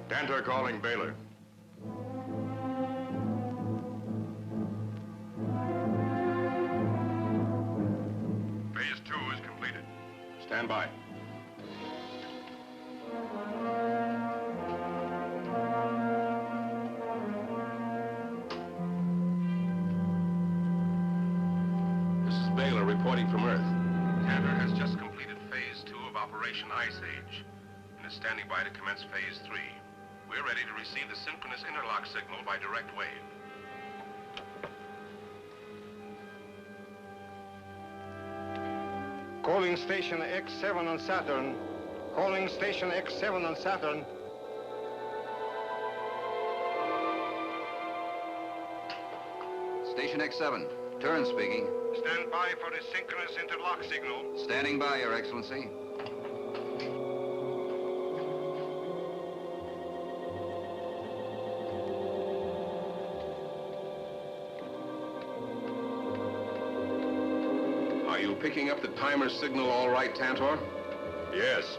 Tantor calling Baylor. Phase 2 is completed. Stand by. This is Baylor reporting from Earth. Tantor has just completed Phase 2 of Operation Ice Age and is standing by to commence Phase 3. We're ready to receive the synchronous interlock signal by direct wave. Calling station X7 on Saturn. Calling station X7 on Saturn. Station X7, Turin speaking. Stand by for the synchronous interlock signal. Standing by, Your Excellency. Are you picking up the timer signal all right, Tantor? Yes.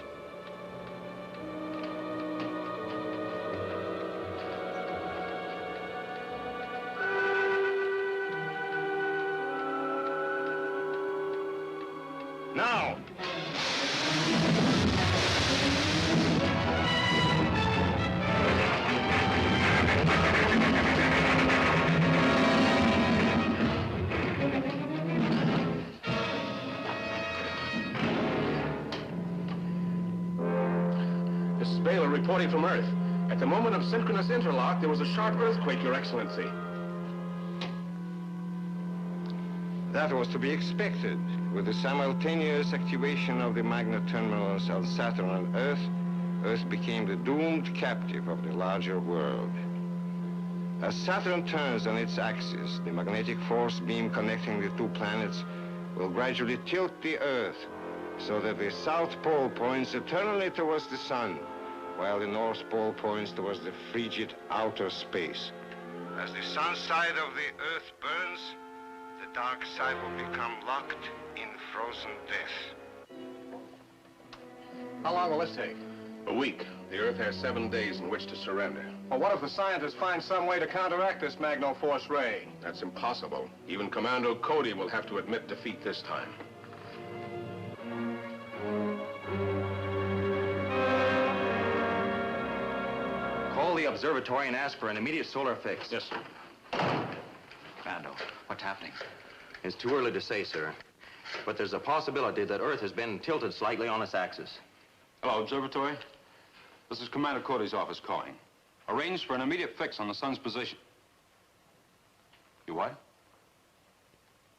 Now! This is Baylor reporting from Earth. At the moment of synchronous interlock, there was a sharp earthquake, Your Excellency. That was to be expected. With the simultaneous activation of the magnet terminals on Saturn and Earth, Earth became the doomed captive of the larger world. As Saturn turns on its axis, the magnetic force beam connecting the two planets will gradually tilt the Earth so that the South Pole points eternally towards the sun, while the North Pole points towards the frigid outer space. As the sun side of the Earth burns, the dark side will become locked in frozen death. How long will this take? A week. The Earth has 7 days in which to surrender. Well, what if the scientists find some way to counteract this magno-force ray? That's impossible. Even Commando Cody will have to admit defeat this time. Call the observatory and ask for an immediate solar fix. Yes, sir. Commando, what's happening? It's too early to say, sir. but there's a possibility that Earth has been tilted slightly on its axis. Hello, Observatory. This is Commander Cody's office calling. Arrange for an immediate fix on the sun's position. You what?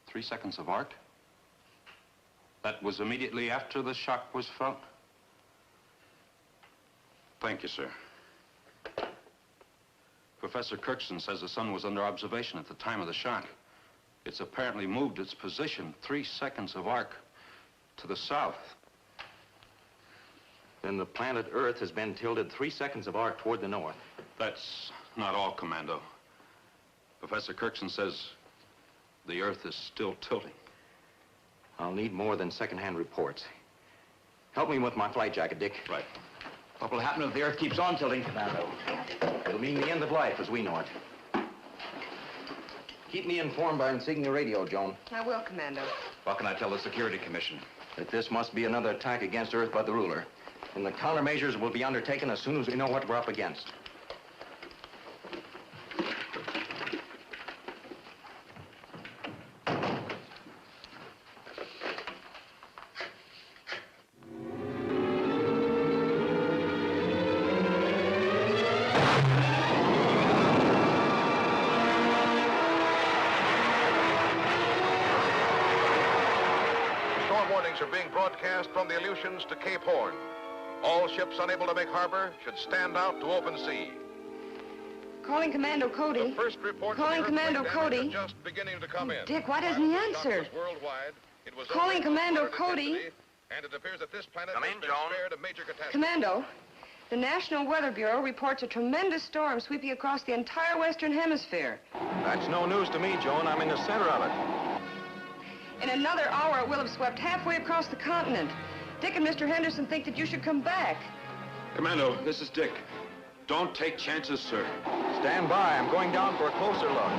3 seconds of arc? That was immediately after the shock was felt? Thank you, sir. Professor Kirkson says the sun was under observation at the time of the shock. It's apparently moved its position 3 seconds of arc to the south. Then the planet Earth has been tilted 3 seconds of arc toward the north. That's not all, Commando. Professor Kirkson says the Earth is still tilting. I'll need more than second-hand reports. Help me with my flight jacket, Dick. Right. What will happen if the Earth keeps on tilting, Commando? It'll mean the end of life as we know it. Keep me informed by insignia radio, Joan. I will, Commando. What can I tell the Security Commission? That this must be another attack against Earth by the ruler. And the countermeasures will be undertaken as soon as we know what we're up against. Are being broadcast from the Aleutians to Cape Horn. All ships unable to make harbor should stand out to open sea. Calling Commando Cody. The first report Calling Commando Cody. Just beginning to come in. Dick, why doesn't he answer? Worldwide, it was calling Commando Cody. And it appears that this planet Come has in, been Joan. spared a major catastrophe. Commando, the National Weather Bureau reports a tremendous storm sweeping across the entire Western Hemisphere. That's no news to me, Joan. I'm in the center of it. In another hour, it will have swept halfway across the continent. Dick and Mr. Henderson think that you should come back. Commando, this is Dick. Don't take chances, sir. Stand by. I'm going down for a closer look.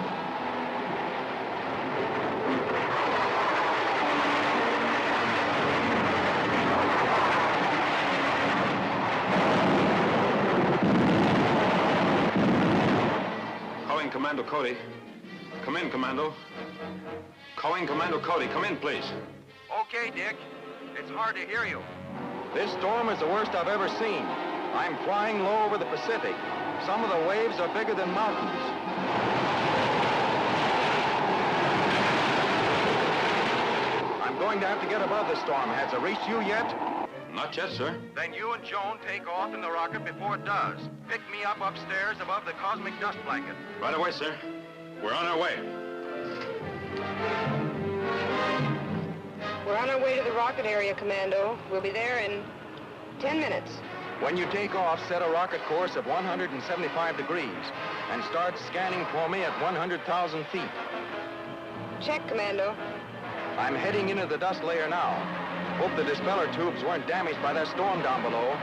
Calling Commando Cody. Come in, Commando. Calling Commando Cody. Come in, please. Okay, Dick. It's hard to hear you. This storm is the worst I've ever seen. I'm flying low over the Pacific. Some of the waves are bigger than mountains. I'm going to have to get above the storm. Has it reached you yet? Not yet, sir. Then you and Joan take off in the rocket before it does. Pick me up upstairs above the cosmic dust blanket. Right away, sir. We're on our way. We're on our way to the rocket area, Commando. We'll be there in 10 minutes. When you take off, set a rocket course of 175 degrees and start scanning for me at 100,000 feet. Check, Commando. I'm heading into the dust layer now. Hope the dispeller tubes weren't damaged by that storm down below.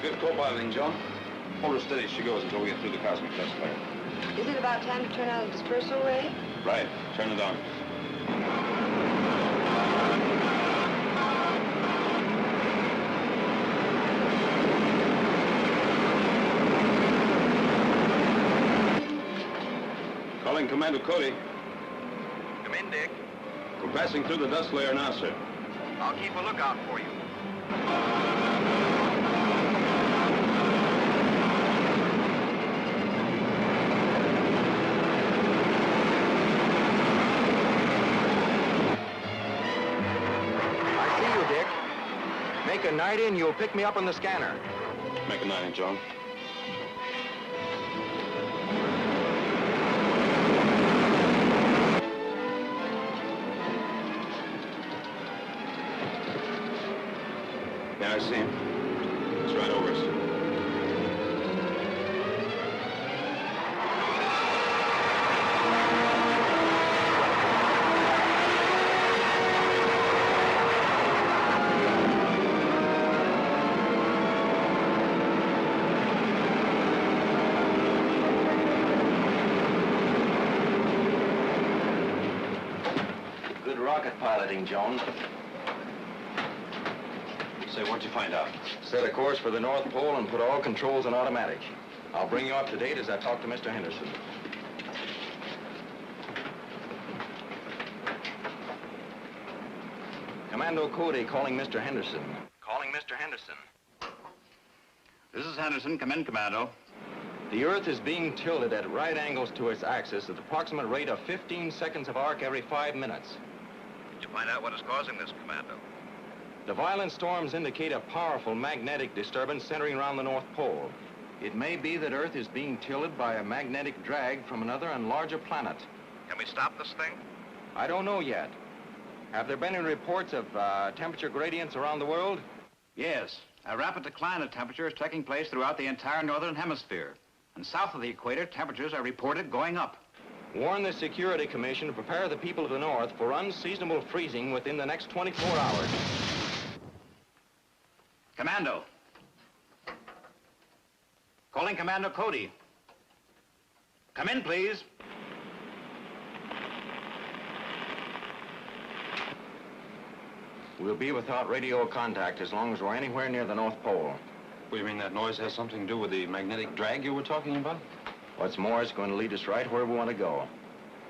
Good co-piloting, Joan. Hold her steady as she goes until we get through the cosmic dust layer. Is it about time to turn on the dispersal ray? Right. Turn it on. Calling Commander Cody. Come in, Dick. We're passing through the dust layer now, sir. I'll keep a lookout for you. Make a night in, you'll pick me up on the scanner. Make a night in, Joan. Yeah, I see him. It's right over us. rocket piloting, Joan. Say, what'd you find out? Set a course for the North Pole and put all controls in automatic. I'll bring you up to date as I talk to Mr. Henderson. Commando Cody calling Mr. Henderson. Calling Mr. Henderson. This is Henderson. Come in, Commando. The Earth is being tilted at right angles to its axis at the approximate rate of 15 seconds of arc every 5 minutes. Did you find out what is causing this, Commando? The violent storms indicate a powerful magnetic disturbance centering around the North Pole. It may be that Earth is being tilted by a magnetic drag from another and larger planet. Can we stop this thing? I don't know yet. Have there been any reports of temperature gradients around the world? Yes. A rapid decline of temperature is taking place throughout the entire northern hemisphere. And south of the equator, temperatures are reported going up. Warn the Security Commission to prepare the people of the North for unseasonable freezing within the next 24 hours. Commando. Calling Commando Cody. Come in, please. We'll be without radio contact as long as we're anywhere near the North Pole. Well, you mean that noise has something to do with the magnetic drag you were talking about? What's more, it's going to lead us right where we want to go.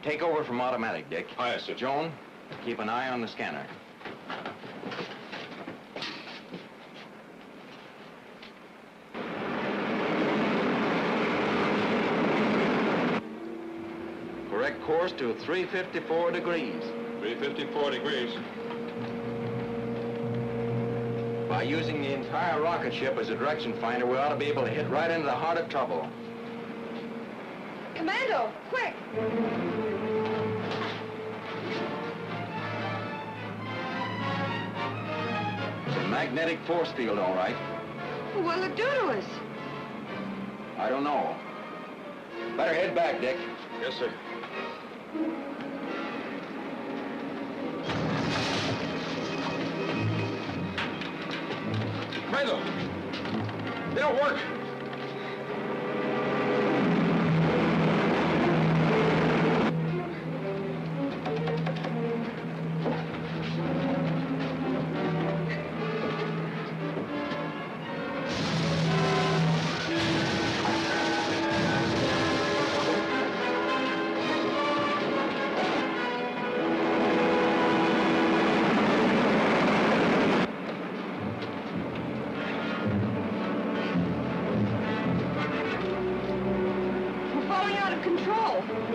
Take over from automatic, Dick. Oh, yes, sir. Joan, keep an eye on the scanner. Correct course to 354 degrees. 354 degrees. By using the entire rocket ship as a direction finder, we ought to be able to hit right into the heart of trouble. Commando, quick! It's a magnetic force field, all right. What'll it do to us? I don't know. Better head back, Dick. Yes, sir. Commando! They don't work!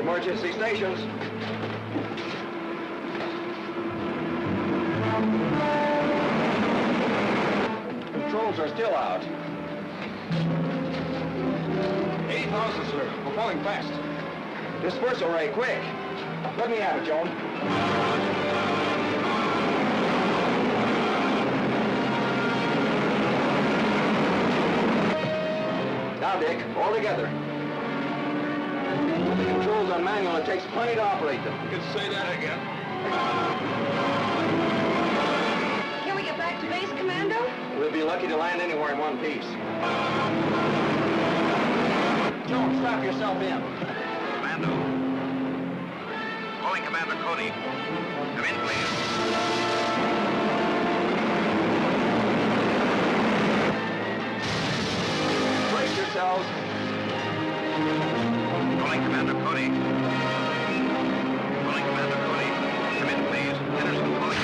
Emergency stations. Controls are still out. 80,000, sir. We're falling fast. Dispersal ray, quick. Let me have it, Joan. Now, Dick, all together. The controls on manual, it takes plenty to operate them. You can say that again. Can we get back to base, Commando? We'll be lucky to land anywhere in one piece. Joan, strap yourself in. Commando. Calling Commander Cody. Come in, please. Brace yourselves. Calling Commander Cody. Calling Commander Cody. Come in, please. Henderson calling.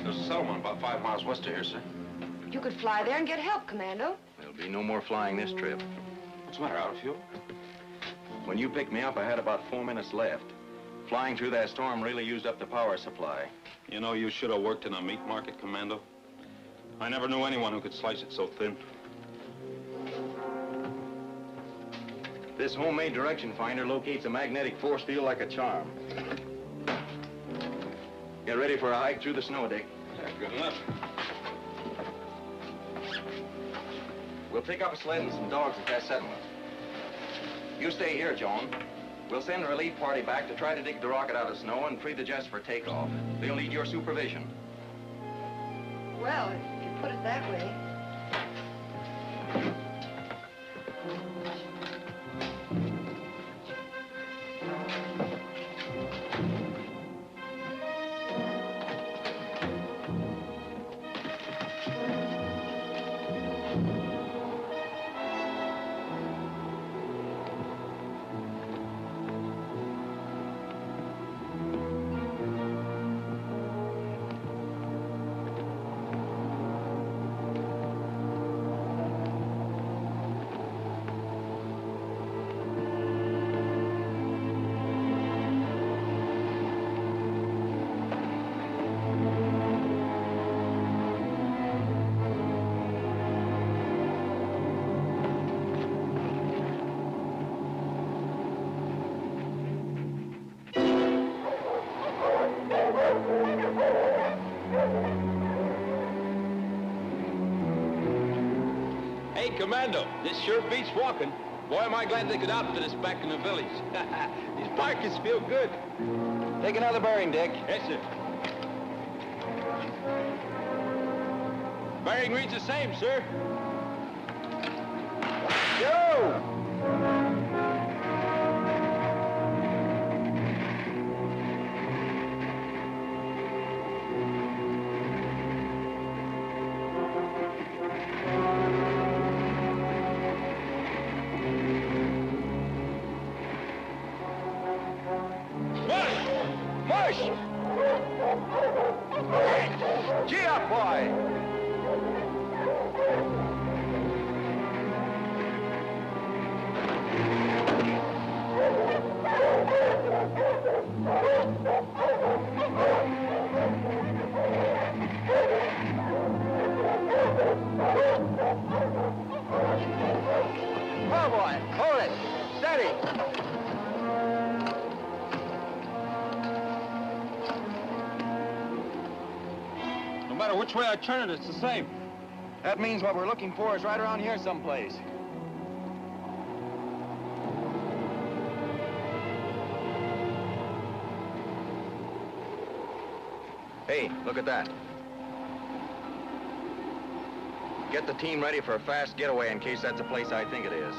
There's a settlement about 5 miles west of here, sir. You could fly there and get help, Commando. There'll be no more flying this trip. What's the matter, out of fuel? When you picked me up, I had about 4 minutes left. Flying through that storm really used up the power supply. You know, you should have worked in a meat market, Commando. I never knew anyone who could slice it so thin. This homemade direction finder locates a magnetic force field like a charm. Get ready for a hike through the snow, Dick. Yeah, good enough. We'll pick up a sled and some dogs at that settlement. You stay here, Joan. We'll send a relief party back to try to dig the rocket out of snow and free the jets for takeoff. They'll need your supervision. Well, if you put it that way. Hey, Commando, this sure beats walking. Boy, am I glad they could outfit us back in the village. These pockets feel good. Take another bearing, Dick. Yes, sir. Bearing reads the same, sir. Go! Gee up, boy! Oh, boy, hold it. Steady. No matter which way I turn it, it's the same. That means what we're looking for is right around here someplace. Hey, look at that. Get the team ready for a fast getaway in case that's the place I think it is.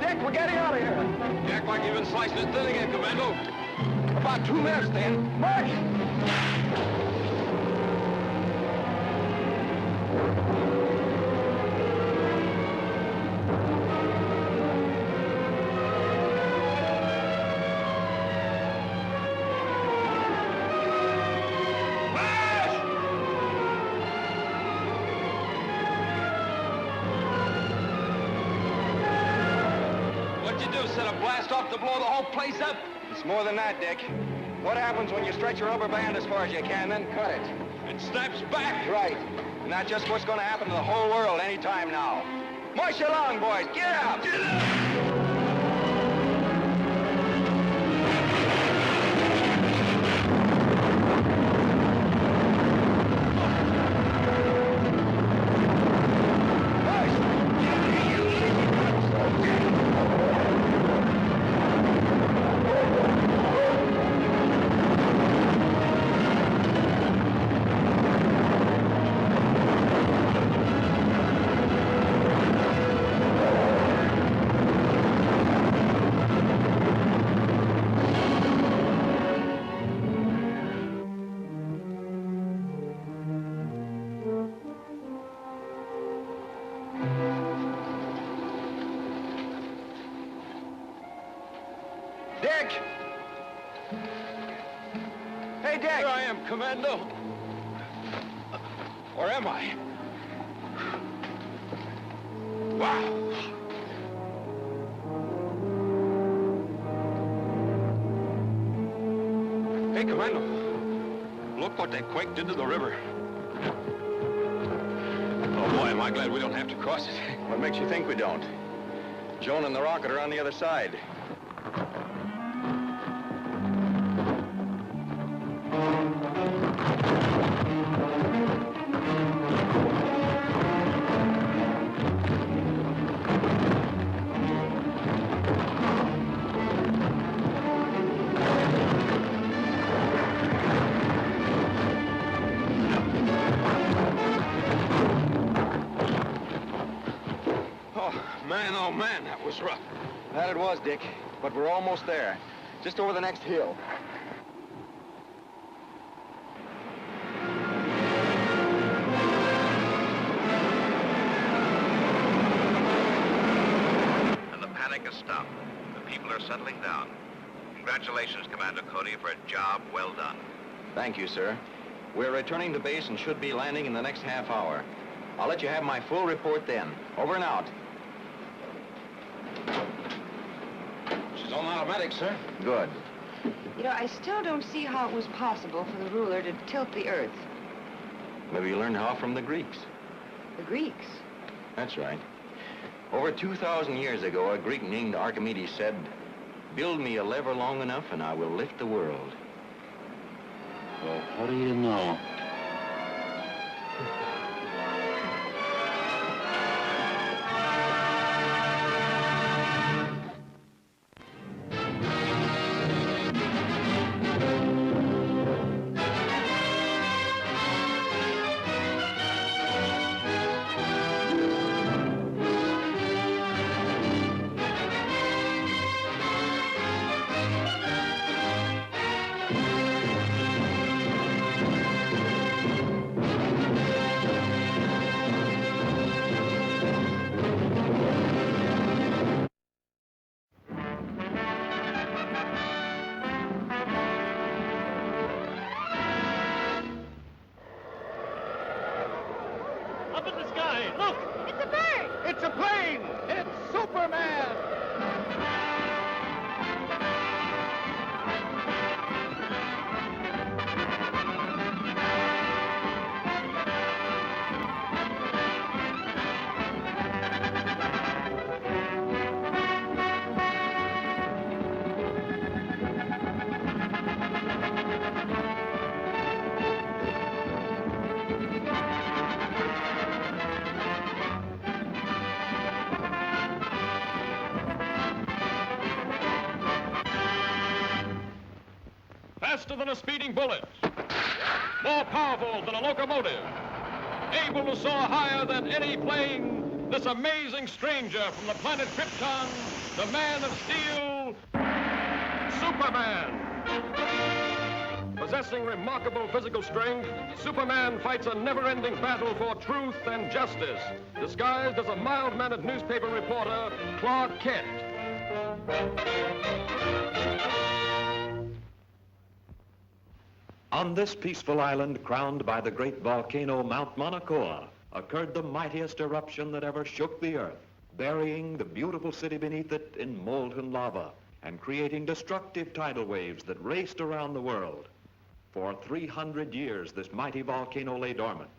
Dick. We're getting out of here. You act like you've been slicing it thin again, Commando. About 2 minutes, then. March! Set a blast off to blow the whole place up? It's more than that, Dick. What happens when you stretch your rubber band as far as you can, then cut it? It snaps back? Right. And that's just what's going to happen to the whole world any time now. March along, boys. Get out! Get out! Dick! Hey, Dick! Here I am, Commando. Or am I? Wow. Hey, Commando. Look what that quake did to the river. Oh, boy, am I glad we don't have to cross it. What makes you think we don't? Joan and the rocket are on the other side. Oh, man, that was rough. That it was, Dick. But we're almost there. Just over the next hill. And the panic has stopped. The people are settling down. Congratulations, Commander Cody, for a job well done. Thank you, sir. We're returning to base and should be landing in the next half hour. I'll let you have my full report then. Over and out. She's on automatic, sir. Good. You know, I still don't see how it was possible for the ruler to tilt the earth. Maybe you learned how from the Greeks. The Greeks? That's right. Over 2,000 years ago, a Greek named Archimedes said, "Build me a lever long enough and I will lift the world." Well, how do you know? Up in the sky, look! It's a bird! It's a plane! It's Superman! Faster than a speeding bullet, more powerful than a locomotive, able to soar higher than any plane this amazing stranger from the planet Krypton, the Man of Steel, Superman. Possessing remarkable physical strength, Superman fights a never-ending battle for truth and justice, disguised as a mild-mannered newspaper reporter, Clark Kent. On this peaceful island crowned by the great volcano Mount Mauna Kea occurred the mightiest eruption that ever shook the earth, burying the beautiful city beneath it in molten lava and creating destructive tidal waves that raced around the world. For 300 years, this mighty volcano lay dormant.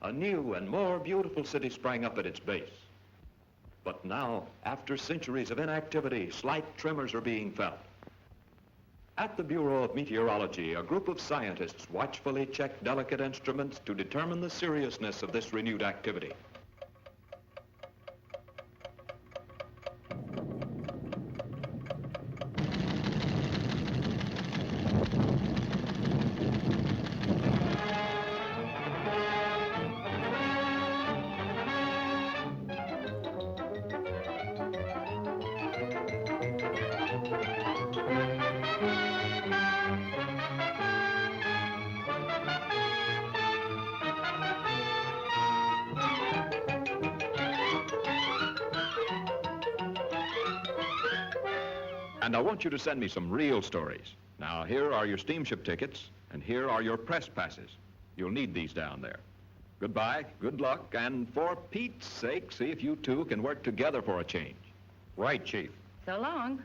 A new and more beautiful city sprang up at its base. But now, after centuries of inactivity, slight tremors are being felt. At the Bureau of Meteorology, a group of scientists watchfully check delicate instruments to determine the seriousness of this renewed activity. And I want you to send me some real stories. Now, here are your steamship tickets, and here are your press passes. You'll need these down there. Goodbye, good luck, and for Pete's sake, see if you two can work together for a change. Right, Chief. So long.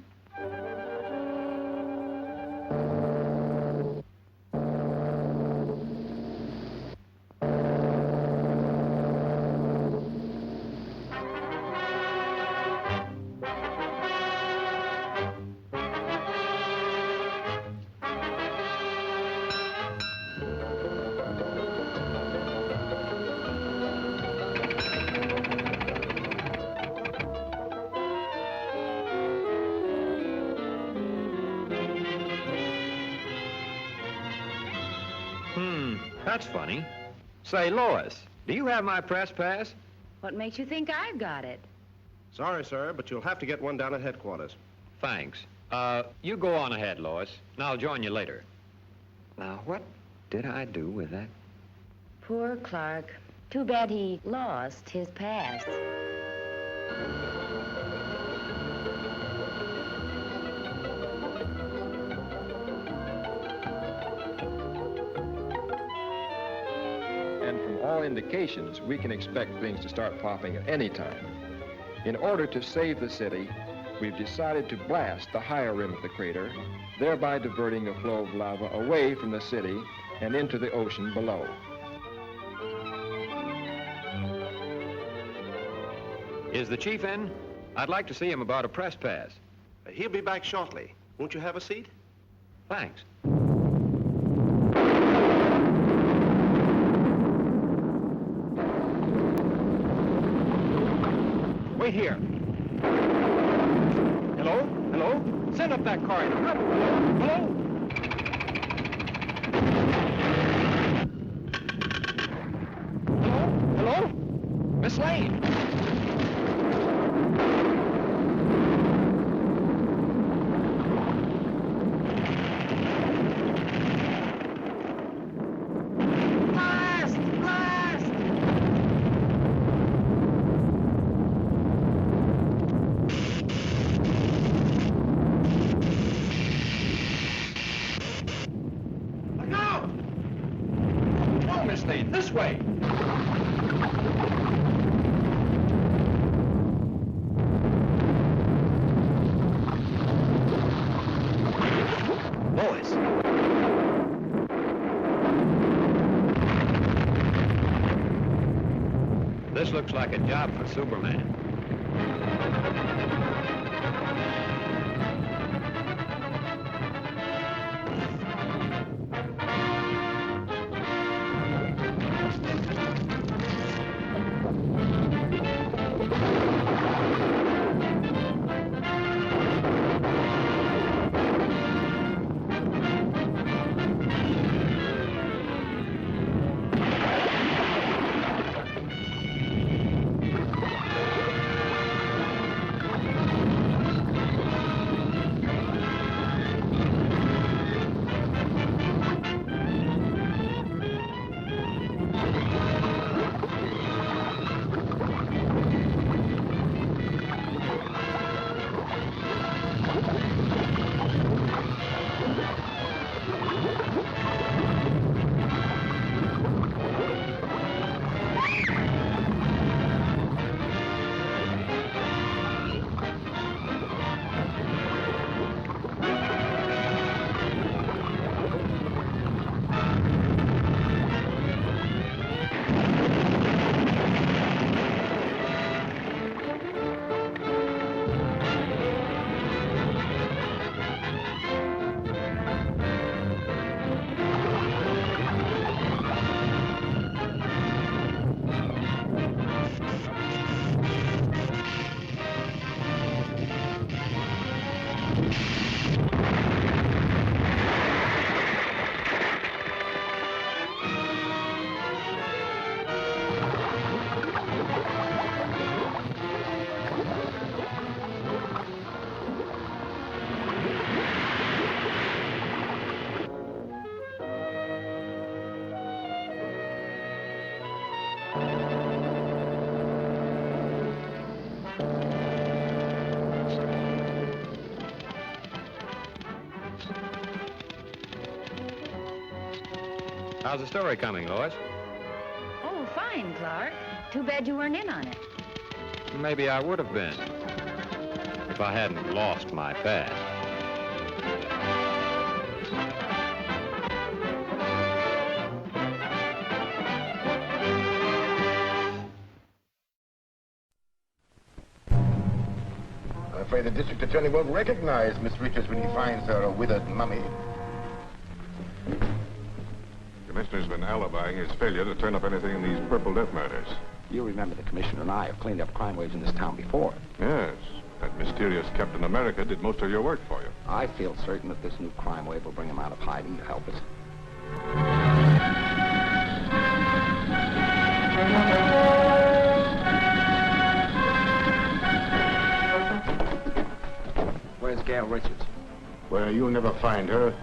That's funny. Say, Lois, do you have my press pass? What makes you think I've got it? Sorry, sir, but you'll have to get one down at headquarters. Thanks. You go on ahead, Lois, and I'll join you later. Now, what did I do with that? Poor Clark. Too bad he lost his pass. All indications, we can expect things to start popping at any time. In order to save the city, we've decided to blast the higher rim of the crater, thereby diverting the flow of lava away from the city and into the ocean below. Is the chief in? I'd like to see him about a press pass. He'll be back shortly. Won't you have a seat? Thanks. Wait here. Hello? Hello? Send up that corridor. Hello? Hello? Hello? Hello? Miss Lane. This way. Lois. This looks like a job for Superman. How's the story coming, Lois? Oh, fine, Clark. Too bad you weren't in on it. Maybe I would have been if I hadn't lost my past. I'm afraid the district attorney won't recognize Miss Richards when he finds her a withered mummy. The commissioner's been alibying his failure to turn up anything in these Purple Death murders. You remember the commissioner and I have cleaned up crime waves in this town before. Yes. That mysterious Captain America did most of your work for you. I feel certain that this new crime wave will bring him out of hiding to help us. Where's Gail Richards? Well, you'll never find her.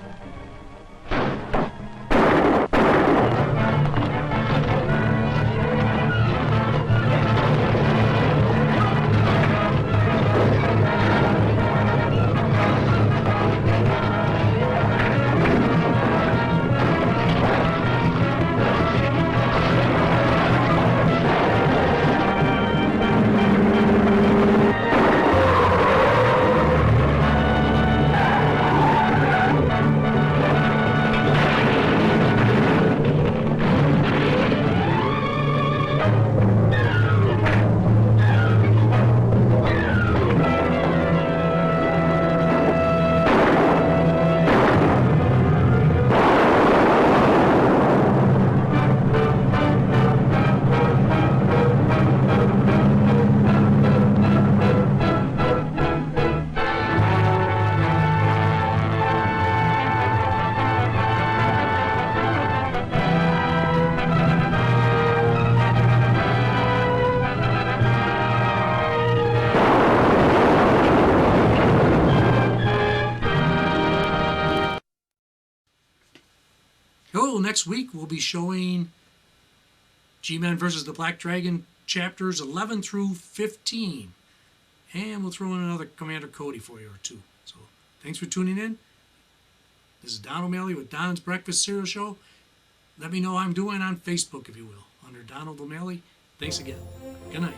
Next week, we'll be showing G-Men versus the Black Dragon chapters 11 through 15. And we'll throw in another Commander Cody for you or two. So thanks for tuning in. This is Don O'Malley with Don's Breakfast Cereal Show. Let me know how I'm doing on Facebook, if you will, under Donald O'Malley. Thanks again. Good night.